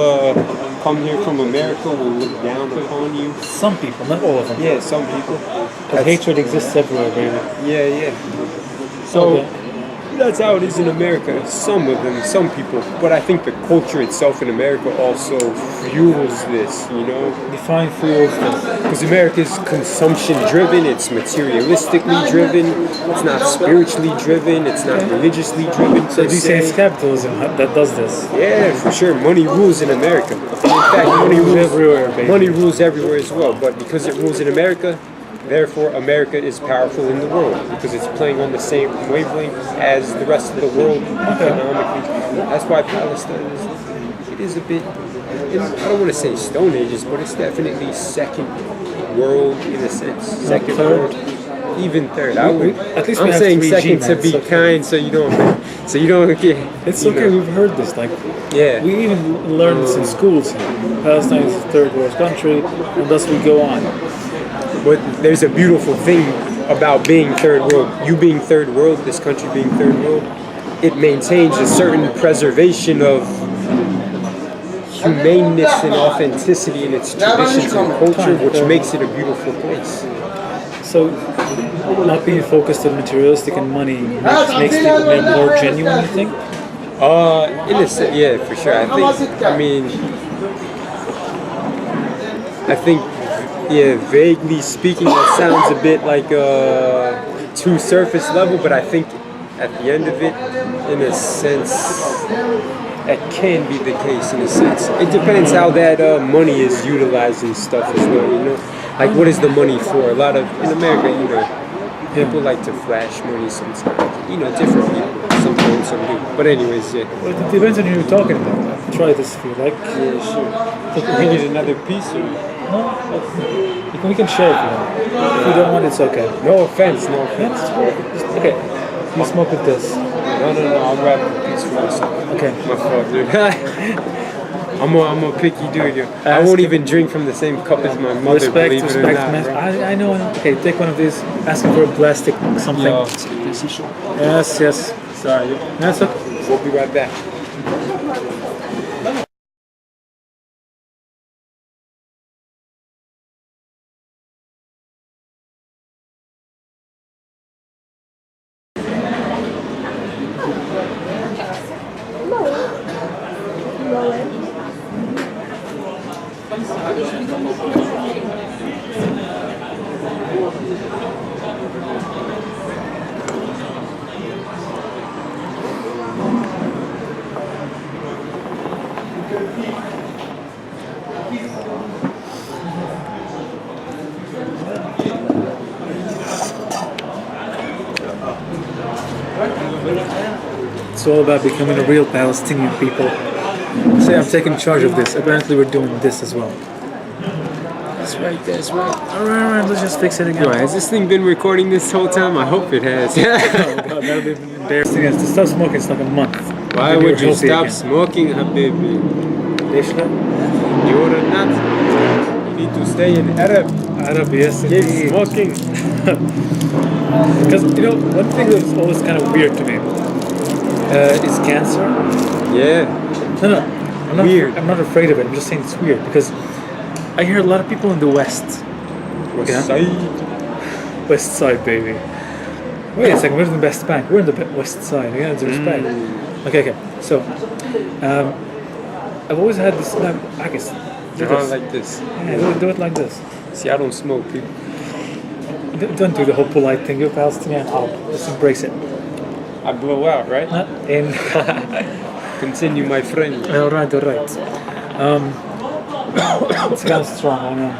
come here from America will look down upon you?
Some people, not all of them.
Yeah, some people.
Because hatred exists everywhere, baby.
Yeah. So that's how it is in America. Some of them, some people. But I think the culture itself in America also fuels this, you know?
Define fuels this.
Because America is consumption driven, it's materialistically driven, it's not spiritually driven, it's not religiously driven.
So do you say it's capitalism that does this?
Yeah, for sure. Money rules in America. In fact, money rules
everywhere, baby.
Money rules everywhere as well. But because it rules in America, therefore America is powerful in the world because it's playing on the same wavelength as the rest of the world economically. That's why Palestine is a bit, I don't want to say Stone Ages, but it's definitely second world in a sense. Second world, even third.
At least
I'm saying
3G,
second
man.
to be kind, so you don't get.
It's okay. We've heard this. Like,
yeah,
we even learned this in schools. Palestine is a third world country, and thus we go on.
But there's a beautiful thing about being third world. You being third world, this country being third world, it maintains a certain preservation of humaneness and authenticity in its traditions and culture, which makes it a beautiful place.
So, not being focused on materialistic and money makes people more genuine, you think?
In a sense, yeah, for sure. I think, yeah, vaguely speaking, that sounds a bit like too surface level, but I think at the end of it, in a sense, that can be the case in a sense. It depends how that money is utilized and stuff as well, you know? Like, what is the money for? A lot of, in America, you know, people like to flash money sometimes. You know, different people. Some don't, some do. But anyways, yeah.
Well, it depends on who you're talking about. Try this if you like.
Yeah, sure. We need another piece or?
No, we can share if you want. If you don't want, it's okay.
No offense, no offense.
Okay, you smoke with this.
No, I'll grab a piece for myself.
Okay.
My fault, dude. I'm a picky dude. I won't even drink from the same cup as my mother.
Respect,
believe it or
respect.
not, bro.
I know. Okay, take one of these. Ask him for a plastic something.
Yo,
Yes.
sorry.
That's okay.
We'll be right back.
It's all about becoming a real Palestinian people. Say I'm taking charge of this. Apparently we're doing this as well.
That's right.
Alright, let's just fix it again.
Yo, has this thing been recording this whole time? I hope it has.
Oh god, that'll be embarrassing. To stop smoking, it's like a month.
Why
Then
would
you're
you
healthy
stop
again.
smoking, habibi?
ليش لا؟
You're not. You need to stay in Arab.
Arab, yes
Keep
indeed.
smoking.
Because, you know, one thing that's always kind of weird to me is cancer.
Yeah.
No, I'm not
Weird.
I'm not afraid of it. I'm just saying it's weird because I hear a lot of people in the West.
What's
Yeah.
side?
West Side, baby. Wait a second, we're in the West Bank. We're in the West Side. Yeah, it's respect. Okay. So, I've always had this. I guess. Do this.
Like this.
Yeah, do it like this.
See, I don't smoke, people.
Don't do the whole polite thing. You're Palestinian. Just embrace it.
I blow out, right?
And
Continue, my friend.
all right. It's kind of strong. I know.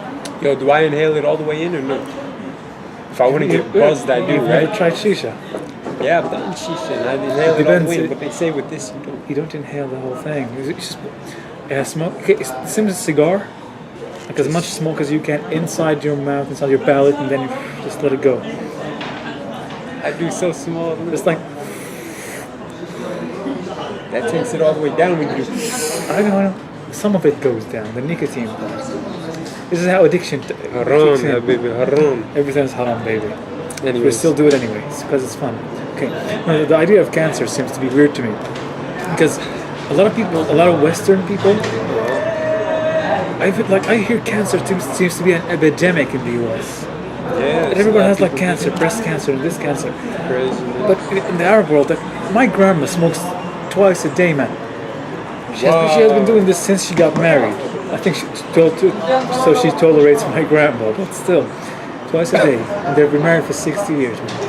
Yo, do I inhale it all the way in or no? If I want to get buzzed, I do,
You've
right?
never tried shisha?
Yeah, I've done shisha and I inhale it all the
Depends.
way in, but they say with this you don't.
You don't inhale the whole thing. You just smoke. Okay, it's the same as a cigar. Like as much smoke as you can inside your mouth, inside your palate, and then you just let it go.
I do so small.
It's like
That takes it all the way down when you.
I don't know. Some of it goes down. The nicotine part. This is how addiction.
Haram,
kicks in.
yeah, baby, haram.
Everything's haram, baby. We
Anyways,
still do it anyways because it's fun. Okay. Now, the idea of cancer seems to be weird to me because a lot of people, a lot of Western people, I hear cancer seems to be an epidemic in the U.S.
yeah,
Everyone has like cancer, breast cancer, and this cancer.
crazy.
But in the Arab world, like, my grandma smokes twice a day, man. She has been doing this since she got married. I think so she tolerates my grandma, but still, twice a day, and they've been married for 60 years. Man.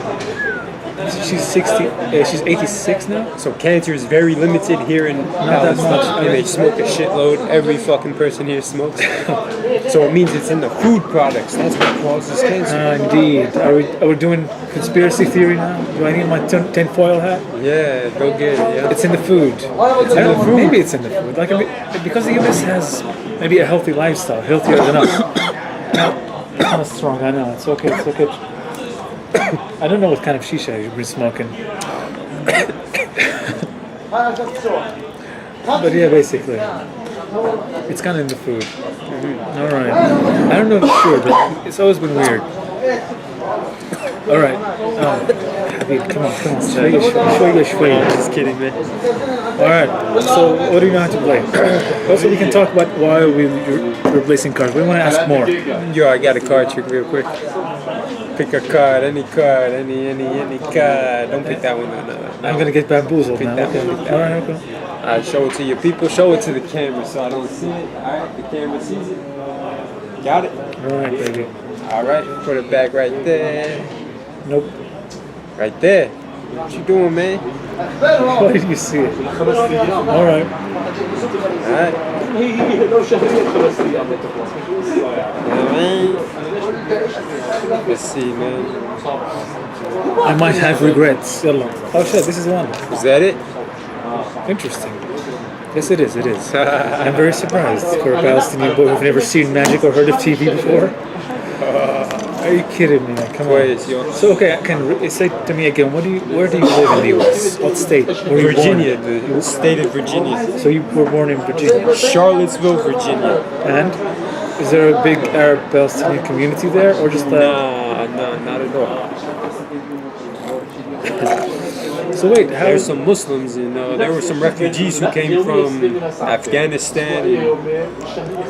She's 60. She's 86 now.
So cancer is very limited here in
that
Palestine,
much.
and they smoke a shitload. Every fucking person here smokes. So it means it's in the food products. That's what causes cancer.
Indeed. Are we doing conspiracy theory now? Do I need my tinfoil hat?
Yeah, go get it. Yeah.
It's in the food.
It's in the food.
Maybe it's in the food. Like because the US has maybe a healthy lifestyle, healthier than us. It's kind of strong. I know. It's okay. It's okay. I don't know what kind of shisha you've been smoking. But yeah, basically, it's kind of in the food. All right. I don't know for sure, but it's always been weird. All right. Habib, come on. Show your shway.
Just kidding, man.
All right. So, what do you know how to play? Also, we can talk about why we're replacing cards. We want to ask more.
Yo, I got a card trick real quick. Pick a card, any card, any card. Don't pick that one. No.
I'm gonna get bamboozled
Pick
now.
that
Okay.
one, pick that
All right. Okay.
Show it to your people. Show it to the camera so I don't see it. All right, the camera sees it. Got it.
All right, baby.
All right, put it back right there.
Nope.
Right there. What you doing, man?
Why did you see it? All right.
All right. Let's see, man.
I might have regrets. Yalla. Oh shit, this is one.
Is that it?
Interesting. Yes, it is. I'm very surprised for a Palestinian boy who've never seen magic or heard of TV before. Are you kidding me? Come on.
Wait, yo.
So okay, say to me again. Where do you live in the U.S.? What state? Were you
Virginia,
born?
the state of Virginia.
So you were born in Virginia.
Charlottesville, Virginia.
And is there a big Arab Palestinian community there, or just
Nah, not at all.
So wait, how?
There's some Muslims and there were some refugees who came from Afghanistan,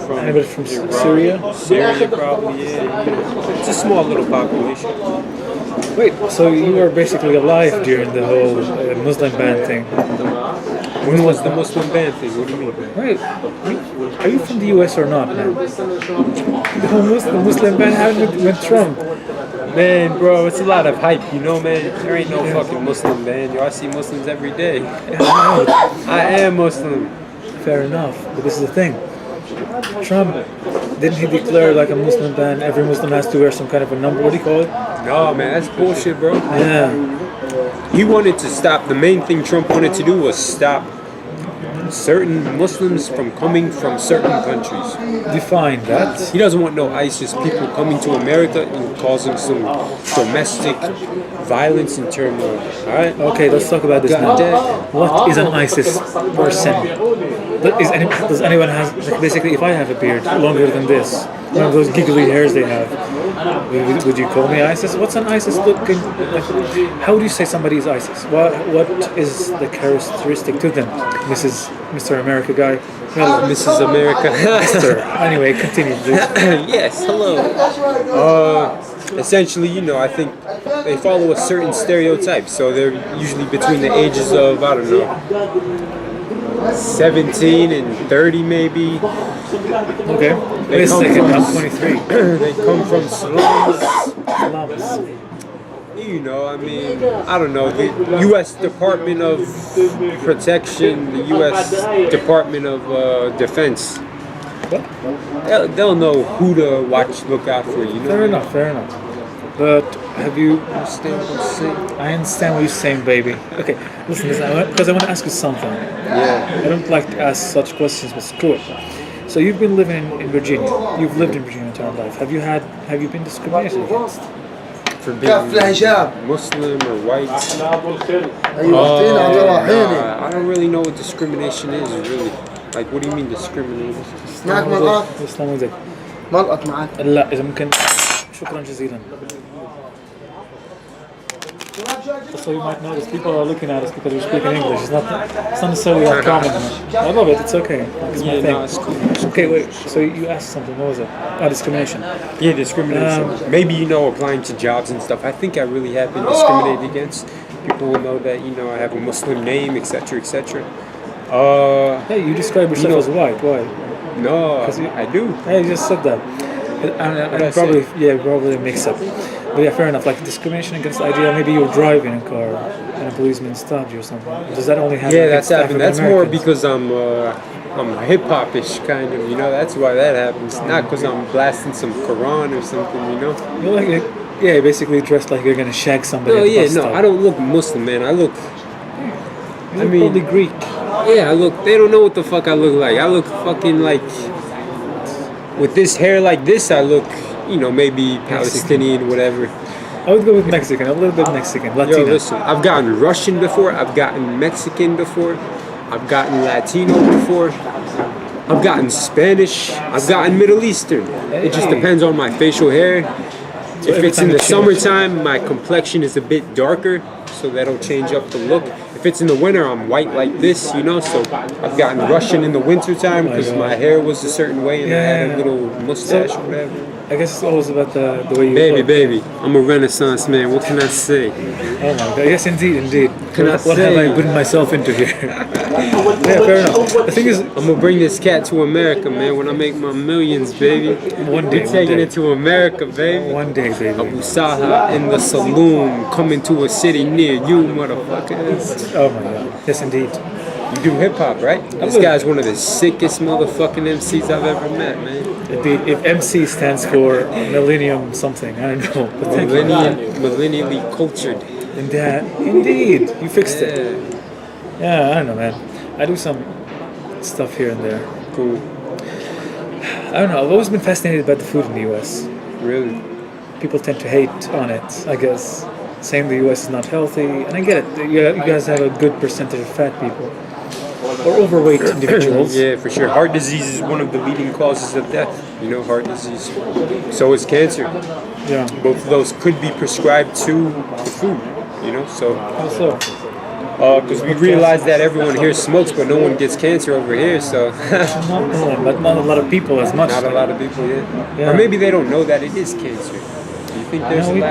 from
Anybody from
Iraq,
Syria?
Syria probably, yeah. It's a small little population.
Wait, so you were basically alive during the whole Muslim ban thing?
When was the Muslim ban thing? What do you mean?
Wait, are you from the US or not, man? The Muslim ban happened with Trump.
Man, bro, it's a lot of hype, you know, man. There ain't no fucking Muslim ban. Yo, I see Muslims every day. I am Muslim.
Fair enough, but this is the thing. Trump, didn't he declare like a Muslim ban? Every Muslim has to wear some kind of a number. What do you call it?
No, man, that's bullshit, bro.
Yeah.
He wanted to stop, the main thing Trump wanted to do was stop certain Muslims from coming from certain countries.
Define that.
He doesn't want no ISIS people coming to America and causing some domestic violence and turmoil. Alright?
Okay, let's talk about this now. What is an ISIS person? Does anyone have, like, basically, if I have a beard longer than this, one of those giggly hairs they have, would you call me ISIS? What's an ISIS looking? How do you say somebody is ISIS? What is the characteristic to them, Mr. America guy? Hello,
Mrs. America.
Anyway, continue, please.
Yes, hello. Essentially, you know, I think they follow a certain stereotype. So they're usually between the ages of, I don't know, 17 and 30 maybe.
Okay. Wait a second, I'm 23.
They come from slums.
Slums.
You know, I mean, I don't know, the U.S. Department of Protection, the U.S. Department of Defense, they'll know who to look out for, you know?
Fair enough. But have you...
Understand what I'm saying?
I understand what you're saying, baby. Okay, listen, because I want to ask you something.
Yeah.
I don't like to ask such questions, but screw it. So you've been living in Virginia. You've lived in Virginia your entire life. Have you been discriminated against?
كف الحجاب.
Muslim or white.
ايوه اعطيني على راحيني.
I don't really know what discrimination is, really. Like, what do you mean discrimination?
معك ملقط؟
السلام عليكم.
ملقط معك.
لا اذا ممكن. شكرا جزيلا. So you might notice people are looking at us because we're speaking English. It's not necessarily that common. I love it. It's okay. It's my thing.
No, it's cool.
Okay, wait. So you asked something. What was it? Discrimination.
Yeah, discrimination. Maybe, applying to jobs and stuff. I think I really have been discriminated against. People will know that, I have a Muslim name, etc., etc.
Hey, you describe yourself as white. Why?
No, I do.
Hey, you just said that. And probably mix up. But yeah, fair enough. Like discrimination against the idea, maybe you're driving a car and a policeman stopped you or something. Does that only happen?
Yeah, that's happened. That's more
African-Americans?
because I'm hip hopish kind of. That's why that happens. Not because I'm blasting some Quran or something.
You're like, basically dressed like you're gonna shag somebody.
No,
at the bus stop.
I don't look Muslim, man. I look.
You look probably Greek.
Yeah, I look. They don't know what the fuck I look like. I look fucking like. With this hair like this, I look. Maybe Palestinian, whatever.
I would go with Mexican, a little bit Mexican, Latino.
Yo, listen, I've gotten Russian before, I've gotten Mexican before, I've gotten Latino before, I've gotten Spanish, I've gotten Middle Eastern. It just depends on my facial hair.
So
if it's in the summertime, my complexion is a bit darker, so that'll change up the look. If it's in the winter, I'm white like this, so I've gotten Russian in the wintertime because my hair was a certain way and I had a little mustache or whatever.
I guess it's always about the way you
Baby, I'm a Renaissance man. What can I say?
Oh my God! Yes, indeed. What have I put myself into here? Yeah, fair enough. The thing is,
I'm gonna bring this cat to America, man. When I make my millions, baby.
One day,
we're taking it to America, baby.
One day, baby.
Abu Saha in the saloon, coming to a city near you, motherfuckers.
Oh my God! Yes, indeed.
You do hip hop, right? This guy's one of the sickest motherfucking MCs I've ever met, man.
If MC stands for Millennium something, I don't know. But
Millennially cultured.
Indeed, you fixed it. Yeah, I don't know, man. I do some stuff here and there.
Cool.
I don't know. I've always been fascinated by the food in the U.S.
Really?
People tend to hate on it, I guess. Saying the U.S. is not healthy, and I get it. You guys have a good percentage of fat people or overweight individuals.
Yeah, for sure. Heart disease is one of the leading causes of death. Heart disease. So is cancer.
Yeah.
Both of those could be prescribed to the food. So.
How so?
Because we realize that everyone here smokes, but no one gets cancer over here. So.
But not a lot of people as much.
Not a lot of people yet. Or maybe they don't know that it is cancer. Think there's
we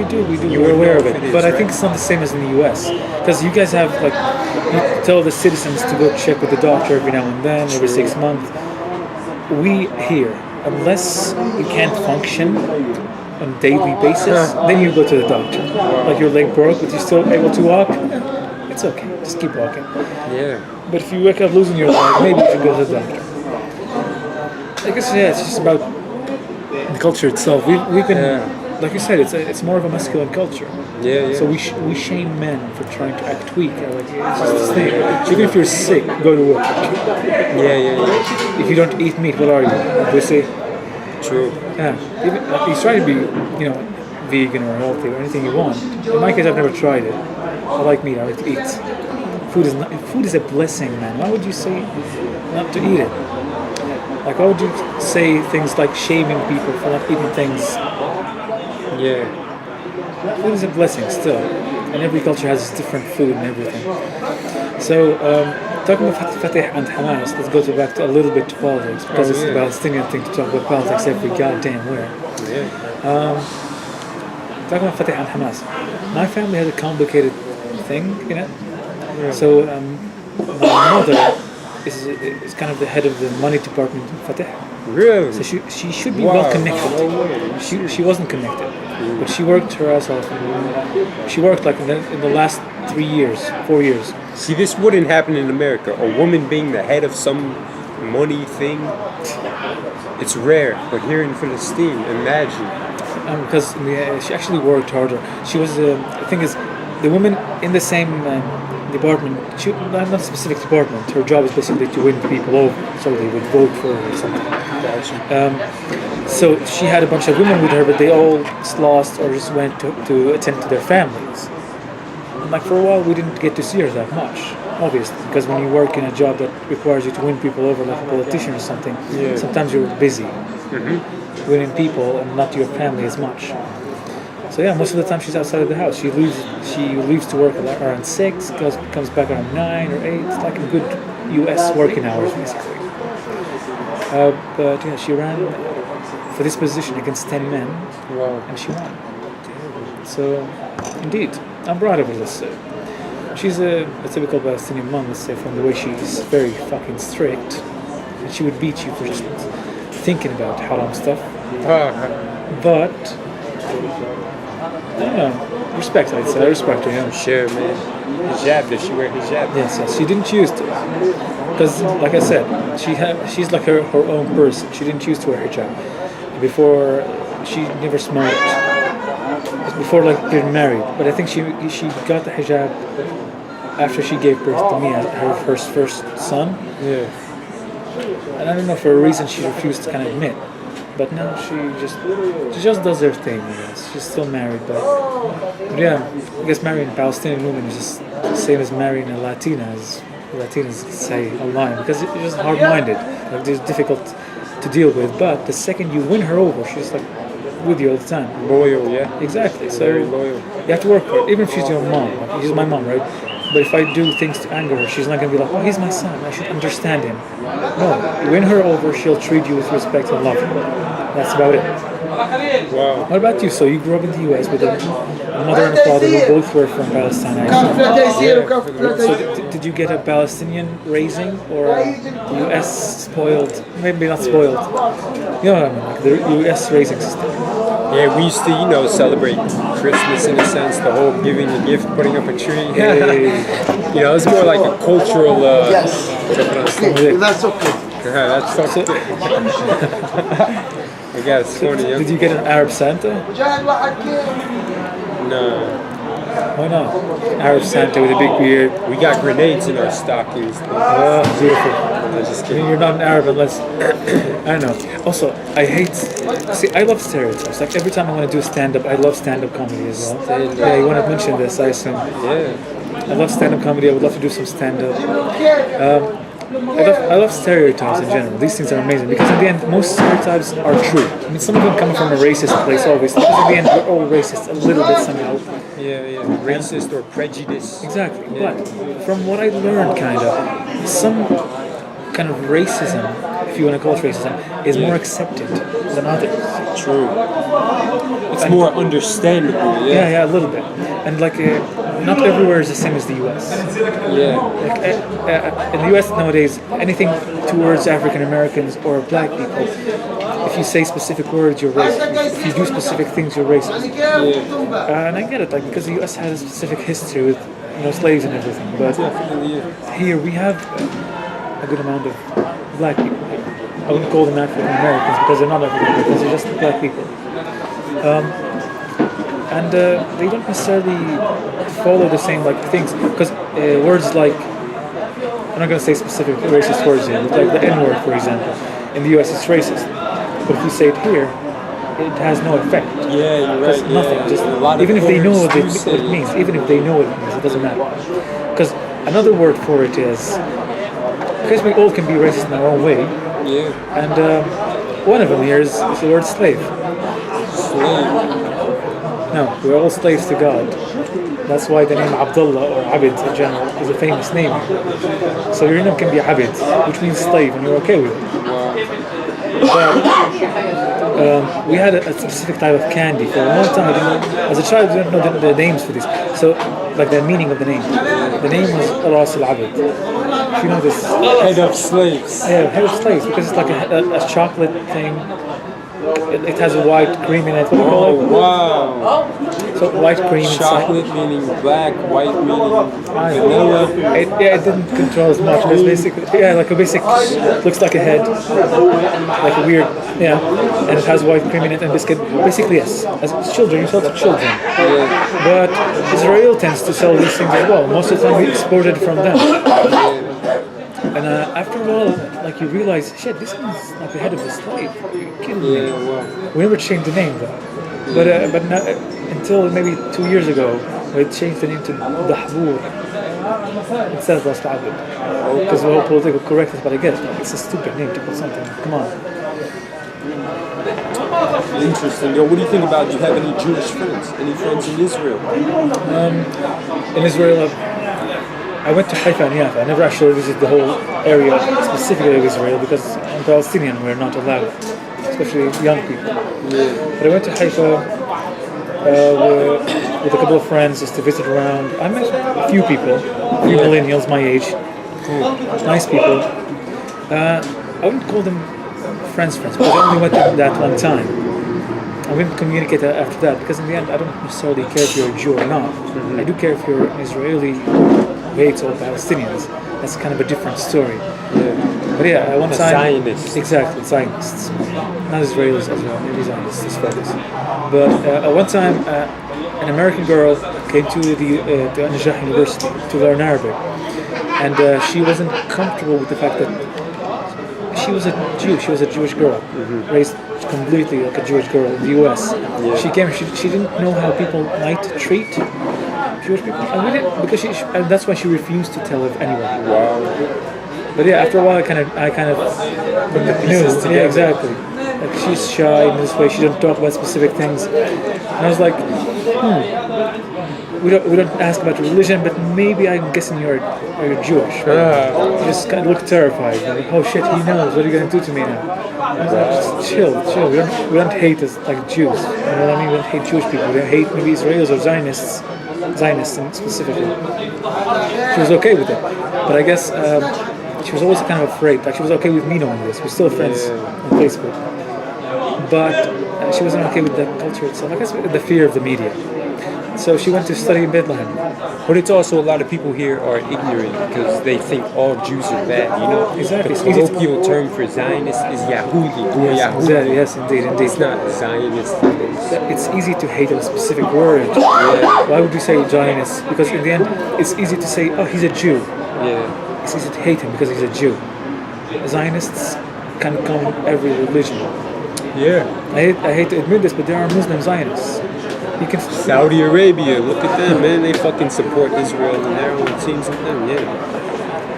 do. We're aware of it. But I think it's not the same as in the US. Because you guys have, you tell the citizens to go check with the doctor every now and then, every 6 months. We here, unless you can't function on a daily basis, then you go to the doctor. Like your leg broke, but you're still able to walk, it's okay. Just keep walking.
Yeah.
But if you wake up losing your leg, maybe you should go to the doctor. I guess, it's just about the culture itself. We've been, like you said, it's more of a masculine culture.
Yeah.
So we shame men for trying to act weak. It's just this thing. Even if you're sick, go to work.
Yeah.
If you don't eat meat, what are you? Pussy?
True.
Yeah. Even you try to be, vegan or healthy or anything you want. In my case, I've never tried it. I like meat. I like to eat. Food is a blessing, man. Why would you say not to eat it? Like, why would you say things like shaming people for not eating things?
Yeah.
Food is a blessing still, and every culture has different food and everything. So, talking about Fatih and Hamas, let's go back to a little bit to politics, because it's a Palestinian thing to talk about politics every goddamn where.
Yeah.
Talking about Fatih and Hamas, my family has a complicated thing, So, my mother is kind of the head of the money department in Fatih.
Really?
So she should be well connected. She wasn't connected, but she worked her ass off. She worked in the last 4 years.
See, this wouldn't happen in America. A woman being the head of some money thing, it's rare. But here in Palestine, imagine.
Because she actually worked harder. She was the thing is, the women in the same department. She, not a specific department. Her job is basically to win people over, so they would vote for her or something. So she had a bunch of women with her, but they all lost or just went to attend to their families. And like for a while, we didn't get to see her that much, obviously, because when you work in a job that requires you to win people over, like a politician or something, sometimes you're busy winning people and not your family as much. So yeah, most of the time she's outside of the house. She leaves to work around 6, comes back around 9 or 8. It's like a good U.S. working hours, basically. But yeah, she ran for this position against 10 men, and she won. So, indeed, I'm proud of her, let's say. She's a typical Palestinian mom, let's say, from the way she's very fucking strict. And she would beat you for just thinking about haram stuff. But, I don't know, respect, I'd say. I respect her, yeah.
Sure, man. Hijab, does she wear hijab?
Yes, she didn't choose to. Because, like I said, she's like her own person. She didn't choose to wear hijab. Before, she never smoked. Before, like, getting married. But I think she got the hijab after she gave birth to me, her first son.
Yeah.
And I don't know, for a reason she refused to kind of admit. But now she just does her thing, I guess. She's still married, but yeah, I guess marrying a Palestinian woman is just the same as marrying a Latina, as Latinas say online, because it's just hard-minded. Like, it's difficult to deal with, but the second you win her over, she's like with you all the time.
Loyal, yeah.
Exactly. So
Very loyal.
you have to work for it, even if she's your mom. Like, she's my mom, right? But if I do things to anger her, she's not going to be like, oh, he's my son, I should understand him. No, you win her over, she'll treat you with respect and love. That's about it.
Wow.
What about you? So you grew up in the US with a mother and a father who both were from Palestine, actually. So did you get a Palestinian raising or a US spoiled, maybe not spoiled, you know what I mean, like the US raising system?
Yeah, we used to, celebrate Christmas in a sense, the whole giving a gift, putting up a tree. It's more like a cultural...
Yes. That's okay.
That's okay. I guess it's funny, yeah.
Did you get an Arab Santa?
No.
Why not? Arab Santa with a big beard.
We got grenades in our stockings.
Oh, beautiful.
I'm just
I
kidding.
mean, you're not an Arab unless... I don't know. Also, I love stereotypes. Like, every time I want to do stand-up, I love stand-up comedy as well. Yeah, you want to mention this, I assume.
Yeah.
I love stand-up comedy. I would love to do some stand-up. I love stereotypes in general. These things are amazing because in the end, most stereotypes are true. I mean, some of them come from a racist place, obviously, because in the end, we're all racist a little bit somehow.
Yeah. Racist or prejudice.
Exactly. Yeah. But from what I learned, kind of, some kind of racism, if you want to call it racism, is more accepted than others.
True. It's more understandable.
Yeah, a little bit. And like, not everywhere is the same as the US.
Yeah.
Like, in the US nowadays, anything towards African Americans or black people, if you say specific words, you're racist. If you do specific things, you're racist.
Yeah.
And I get it, like, because the US has a specific history with slaves and everything. But here we have a good amount of black people here. I wouldn't call them African Americans because they're not African Americans, they're just black people. And they don't necessarily follow the same things, because words like, I'm not going to say specific racist words here, but like the N-word, for example, in the US it's racist, but if you say it here, it has no effect.
Yeah, you're right.
Nothing. Just
a lot
even
of
if they know what
words
it means, even if they know what it means, it doesn't matter. Because another word for it is, because we all can be racist in our own way.
Yeah.
And one of them here is the word slave.
Slave.
No, we're all slaves to God. That's why the name Abdullah or Abid in general is a famous name. So your name can be Abid, which means slave, and you're okay with it. But we had a specific type of candy for a long time. As a child, we didn't know the names for this. So, like the meaning of the name. The name was Ras al-Abid. If you know this.
Head of slaves.
Yeah, head of slaves, because it's like a chocolate thing. It has a white cream in it. What do you call
Oh
it?
wow!
So white cream inside.
Chocolate meaning black, white meaning
I
vanilla.
it didn't control as much. It was basically like a basic. Looks like a head, like a weird and it has white cream in it and biscuit. Basically yes, as children you sell to children.
Yeah.
But Israel tends to sell these things as well. Most of the time we export it from them. And after a while, like you realize, shit, this one's like the head of the slave. Are you kidding me?
Yeah, wow.
We never changed the name though. But not, until maybe 2 years ago, we changed the name to Dahbour instead of Ras Abid. Because the whole political correctness, but I get it. It's a stupid name to put something. Come on.
Interesting. Yo, what do you think about? Do you have any Jewish friends? Any friends in Israel?
In Israel, I went to Haifa and Yafa. I never actually visited the whole area specifically of Israel because I'm Palestinian. We're not allowed, especially young people.
Yeah.
But I went to Haifa with a couple of friends just to visit around. I met a few people, a few millennials my age. Nice people. I wouldn't call them friends because I only went to that one time. I wouldn't communicate after that because in the end I don't necessarily care if you're a Jew or not. I do care if you're an Israeli who hates all Palestinians. That's kind of a different story.
Yeah.
But yeah, one time...
Zionists.
Exactly, Zionists. Not Israelis as well, maybe Zionists as focus. But one time an American girl came to the Najah University to learn Arabic. And she wasn't comfortable with the fact that she was a Jew. She was a Jewish girl, raised completely like a Jewish girl in the U.S.
Yeah.
She came. She didn't know how people might treat Jewish people, and we didn't because and that's why she refused to tell anyone.
Wow.
But yeah, after a while, I kind of
Put the pieces together.
Yeah, exactly. Like she's shy in this way. She doesn't talk about specific things, and I was like, We don't ask about religion, but maybe I'm guessing you're Jewish. You just kind of look terrified. Like, oh shit, he knows. What are you going to do to me now? I was like, just chill. We don't hate us like Jews. You know what I mean? We don't hate Jewish people. We don't hate maybe Israelis or Zionists specifically. She was okay with it, but I guess she was always kind of afraid. Like she was okay with me knowing this. We're still friends on Facebook, but she wasn't okay with the culture itself. I guess the fear of the media. So she went to study in Bethlehem.
But it's also a lot of people here are ignorant because they think all Jews are bad, you know?
Exactly.
The colloquial term for Zionist is Yahudi. Yahudi.
Yes, indeed.
It's not Zionist.
It's easy to hate a specific word. Why would you say Zionist? Because in the end, it's easy to say, oh, he's a Jew.
Yeah.
It's easy to hate him because he's a Jew. Zionists can come in every religion.
Yeah.
I hate to admit this, but there are Muslim Zionists. You can
Saudi Arabia, look at them, man. They fucking support Israel and their own teams with them,
I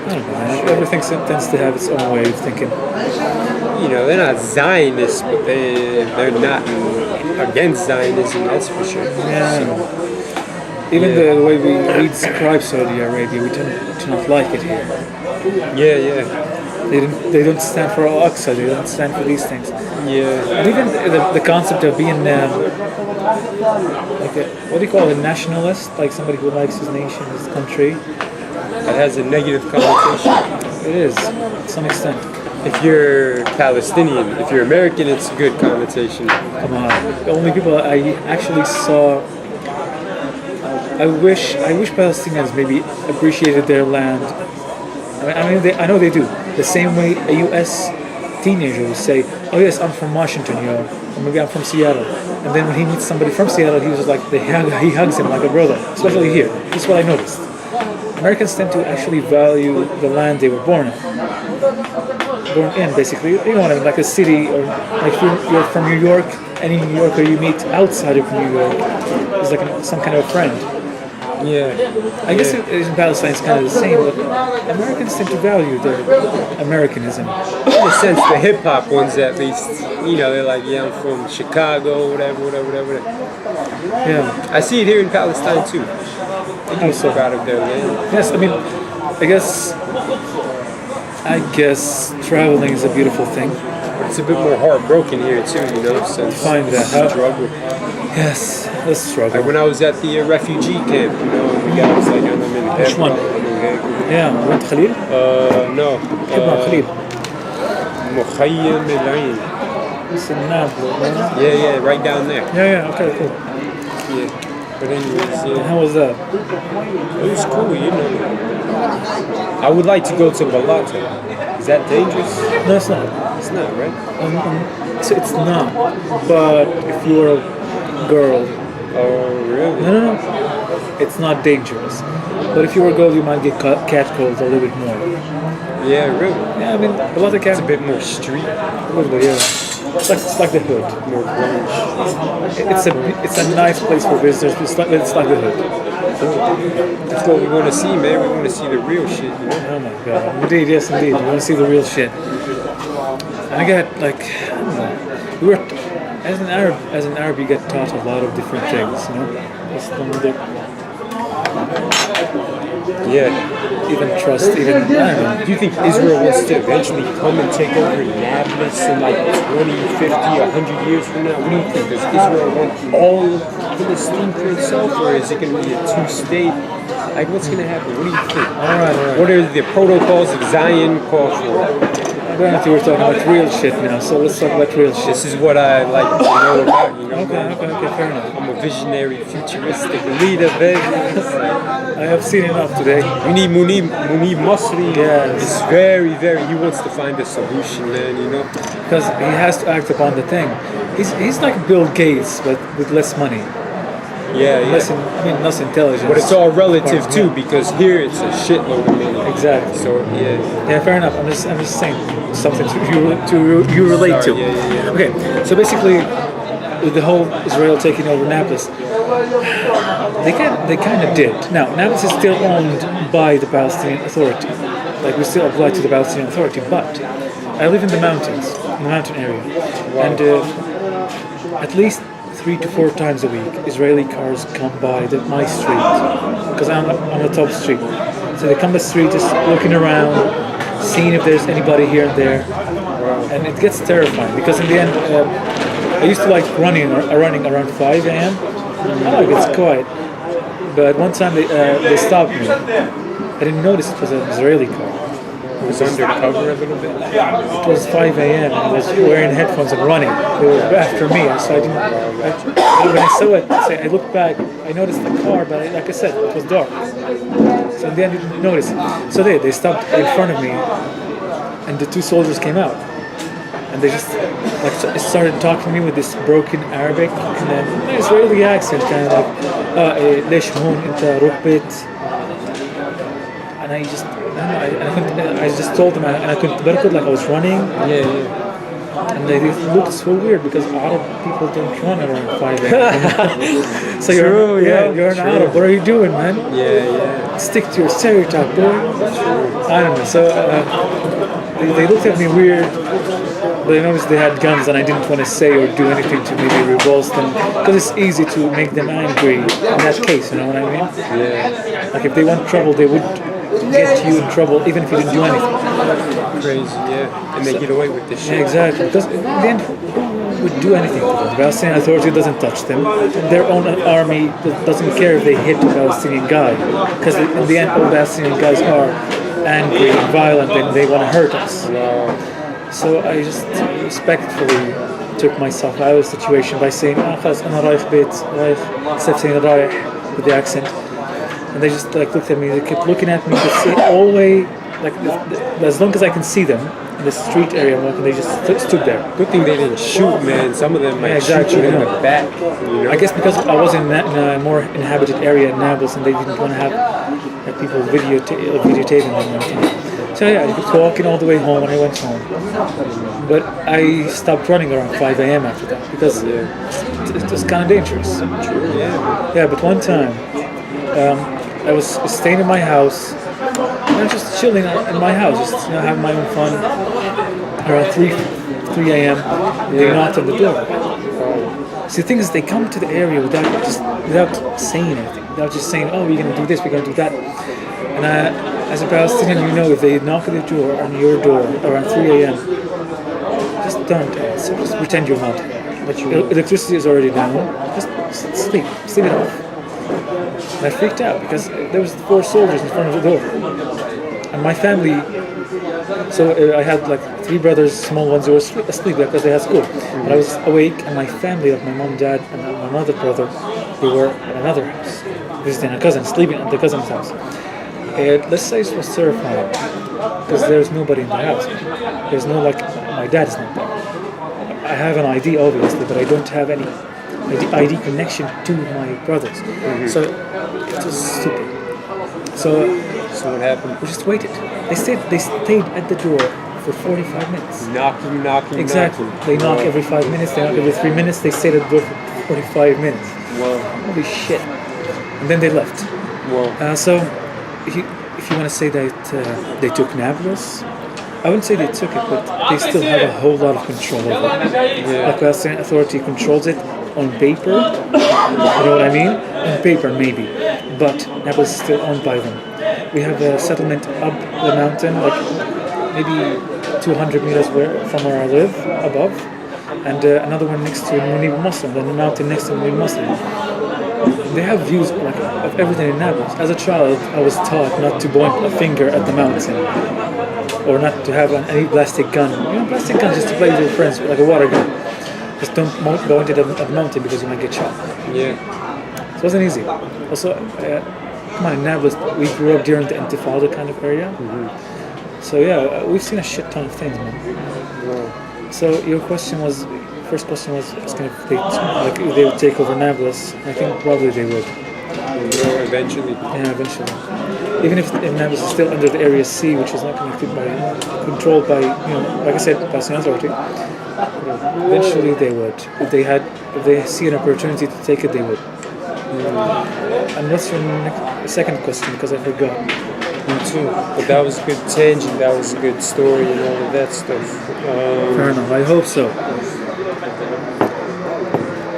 don't know, man. Everything tends to have its own way of thinking.
You know, they're not Zionists, but they're not against Zionism, that's for sure.
Yeah. Even the way we describe Saudi Arabia, we tend to not like it here.
Yeah.
They don't stand for Al-Aqsa, they don't stand for these things.
Yeah.
And even the concept of being what do you call it, a nationalist? Like somebody who likes his nation, his country.
That has a negative connotation.
It is, to some extent.
If you're Palestinian, if you're American, it's a good connotation.
Come on. The only people I actually saw... I wish Palestinians maybe appreciated their land. I know they do. The same way a U.S. teenager would say, oh yes, I'm from Washington, or maybe I'm from Seattle. And then when he meets somebody from Seattle, he was just like, he hugs him like a brother, especially here. This is what I noticed. Americans tend to actually value the land they were born in, basically. You know what I mean, like a city, or like you're from New York, any New Yorker you meet outside of New York is like some kind of a friend.
Yeah.
I guess in Palestine it's kind of the same, but Americans tend to value their Americanism.
In a sense, the hip hop ones at least, you know, they're like, yeah, I'm from Chicago, whatever.
Yeah.
I see it here in Palestine too. They do so proud of their land.
Yes, I mean, I guess traveling is a beautiful thing.
But it's a bit more heartbroken here too, you know, since
Find that
struggle.
Yes, let's struggle.
Like when I was at the refugee camp, you know, the guys like, I'm in
Which one? Yeah, went Khalil?
No.
Khalil.
مخيم العين.
It's in Nablus.
Yeah, right down there.
Yeah. Okay, cool.
Yeah. But anyways,
And
yeah.
how was that?
It was cool, you know. I would like to go to Balata. Is that dangerous?
No, it's not.
It's not, right?
So it's not. But if you're a girl,
Oh, really?
no. It's not dangerous. But if you're a girl, you might get catcalled a little bit more.
Yeah, really.
Yeah, I mean, a lot of
It's
cat.
a bit more street,
A little bit, yeah. It's like the hood.
more grunge.
It's a nice place for visitors. It's like the hood.
That's what we want to see, man. We want to see the real shit, you know?
Oh my god. Indeed, yes, indeed. You want to see the real shit. And I get like, I don't know. We were as an Arab, you get taught a lot of different things. You know, It's one of the-
Yeah.
even trust, even I don't know.
Do you think Israel wants to eventually come and take over Nablus in like 20, 50, 100 years from now? What do you think? Does Israel want all of Palestine for itself, or is it going to be a two-state? Like, what's going to happen? What do you think?
All right.
What are the protocols of Zion call for?
I don't know if you were talking about real shit now, so let's talk about real shit.
This is what I like to know about, you know?
Okay, fair enough.
I'm a visionary, futuristic leader, baby.
I have seen enough today.
We need Munib Masri.
Yes.
It's very, he wants to find a solution, man, you know?
Because he has to act upon the thing. He's like Bill Gates, but with less money.
Yeah.
Less intelligence.
But it's all relative too, because here it's a shitload of money.
Exactly.
So yeah.
Yeah, fair enough. I'm just saying something you relate to.
Yeah.
Okay, so basically, with the whole Israel taking over Nablus, they kind of did. Now Nablus is still owned by the Palestinian Authority. Like we still apply to the Palestinian Authority, but I live in the mountains, in the mountain area, and at least 3 to 4 times a week, Israeli cars come by my street, because I'm on the top street. So they come by the street, just looking around, seeing if there's anybody here and there, and it gets terrifying. Because in the end, I used to like running around 5 a.m. I like it's quiet, but one time they stopped me. I didn't notice it was an Israeli car.
It was undercover a little bit.
It was 5 a.m. and I was wearing headphones and running. They were after me, so I didn't. When I saw it, I looked back. I noticed the car, but like I said, it was dark. So in the end, I didn't notice it. So they stopped in front of me, and the 2 soldiers came out, and they just like started talking to me with this broken Arabic and then an Israeli accent, kind of like ليش هون أنت روح بيت. And I just told them, and I couldn't بركض like I was running.
Yeah.
And they looked so weird because Arab people don't run around 5 a.m. So you're an Arab. What are you doing, man?
Yeah.
Stick to your stereotype, boy. I don't know. So they looked at me weird. But I noticed they had guns, and I didn't want to say or do anything to maybe repulse them, because it's easy to make them angry in that case. You know what I mean?
Yeah.
Like if they want trouble, they would get you in trouble even if you didn't do anything.
Crazy, yeah. And they get away with this shit.
Yeah, exactly. Because in the end, who would do anything to them? The Palestinian Authority doesn't touch them. Their own army doesn't care if they hit a Palestinian guy. Because in the end, all Palestinian guys are angry and violent and they want to hurt us.
Wow.
So I just respectfully took myself out of the situation by saying, خلاص أنا رايح بيت, رايح, instead of saying رايح with the accent. And they just like looked at me, they kept looking at me, they say all the way, like as long as I can see them in the street area, they just stood there.
Good thing they didn't shoot, man. Some of them might shoot you in the back. You know?
I guess because I was in a more inhabited area in Nablus, and they didn't want to have people videotaping them. So yeah, I was walking all the way home when I went home. But I stopped running around 5 a.m. after that because it was kind of dangerous.
True, yeah.
Yeah, but one time I was staying in my house. I was just chilling in my house, just having my own fun. Around 3 a.m. They knocked on the door. So the thing is, they come to the area without saying anything, without just saying, "Oh, we're gonna do this, we're gonna do that." And as a Palestinian, you know, if they knock on the door on your door around 3 a.m., just don't answer. Just pretend you're not. But electricity is already down. Just sleep it off. And I freaked out because there was 4 soldiers in front of the door. And my family, so I had like three brothers, small ones who were asleep because they had school. But I was awake, and my family, like my mom, dad, and my mother, brother, they were at another house, visiting a cousin, sleeping at the cousin's house. And let's say it was terrifying because there's nobody in the house. There's no like, my dad is not there. I have an ID obviously, but I don't have any ID connection to my brothers. So it was stupid. So
what happened?
we just waited. They stayed at the door for 45 minutes.
Knocking.
Exactly. They knock every 5 minutes. They knock every 3 minutes. They stayed at the door for 45 minutes.
Whoa.
Holy shit! And then they left.
Whoa.
So, if you want to say that they took Nablus, I wouldn't say they took it, but they still have a whole lot of control over it. The Palestinian Authority controls it on paper. You know what I mean? On paper, maybe, but Nablus is still owned by them. We have a settlement up the mountain, like maybe 200 meters from where I live, above, and another one next to Munib Muslim, then the mountain next to Munib Muslim. They have views like of everything in Nablus. As a child, I was taught not to point a finger at the mountain, or not to have any plastic gun. You know, plastic gun just to play with your friends, like a water gun. Just don't go into the mountain because you might get shot.
Yeah.
So it wasn't easy. Also, come on, in Nablus, we grew up during the Intifada kind of area. So yeah, we've seen a shit ton of things, man.
Wow.
So your first question was asking if they would take over Nablus. I think probably they would.
Eventually.
Yeah, eventually. Even if Nablus is still under the Area C, which is not controlled by, like I said, Palestinian Authority. Eventually they would. If they see an opportunity to take it, they would. And what's your second question? Because I forgot.
Me too. But that was a good tangent. That was a good story and all of that stuff.
Fair enough. I hope so.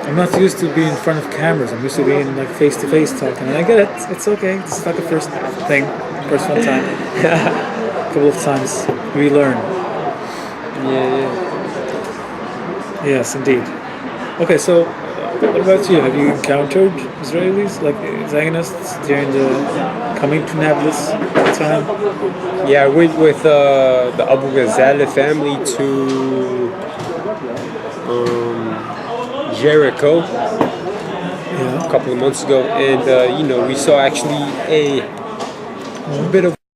I'm not used to being in front of cameras. I'm used to being like face-to-face talking, and I get it. It's okay. It's like a first one time. A couple of times we learn.
Yeah.
Yes, indeed. Okay, so what about you? Have you encountered Israelis, like Zionists, during the coming to Nablus time?
Yeah, I went with the Abu Ghazala family to Jericho a couple of months ago, and we saw actually a bit of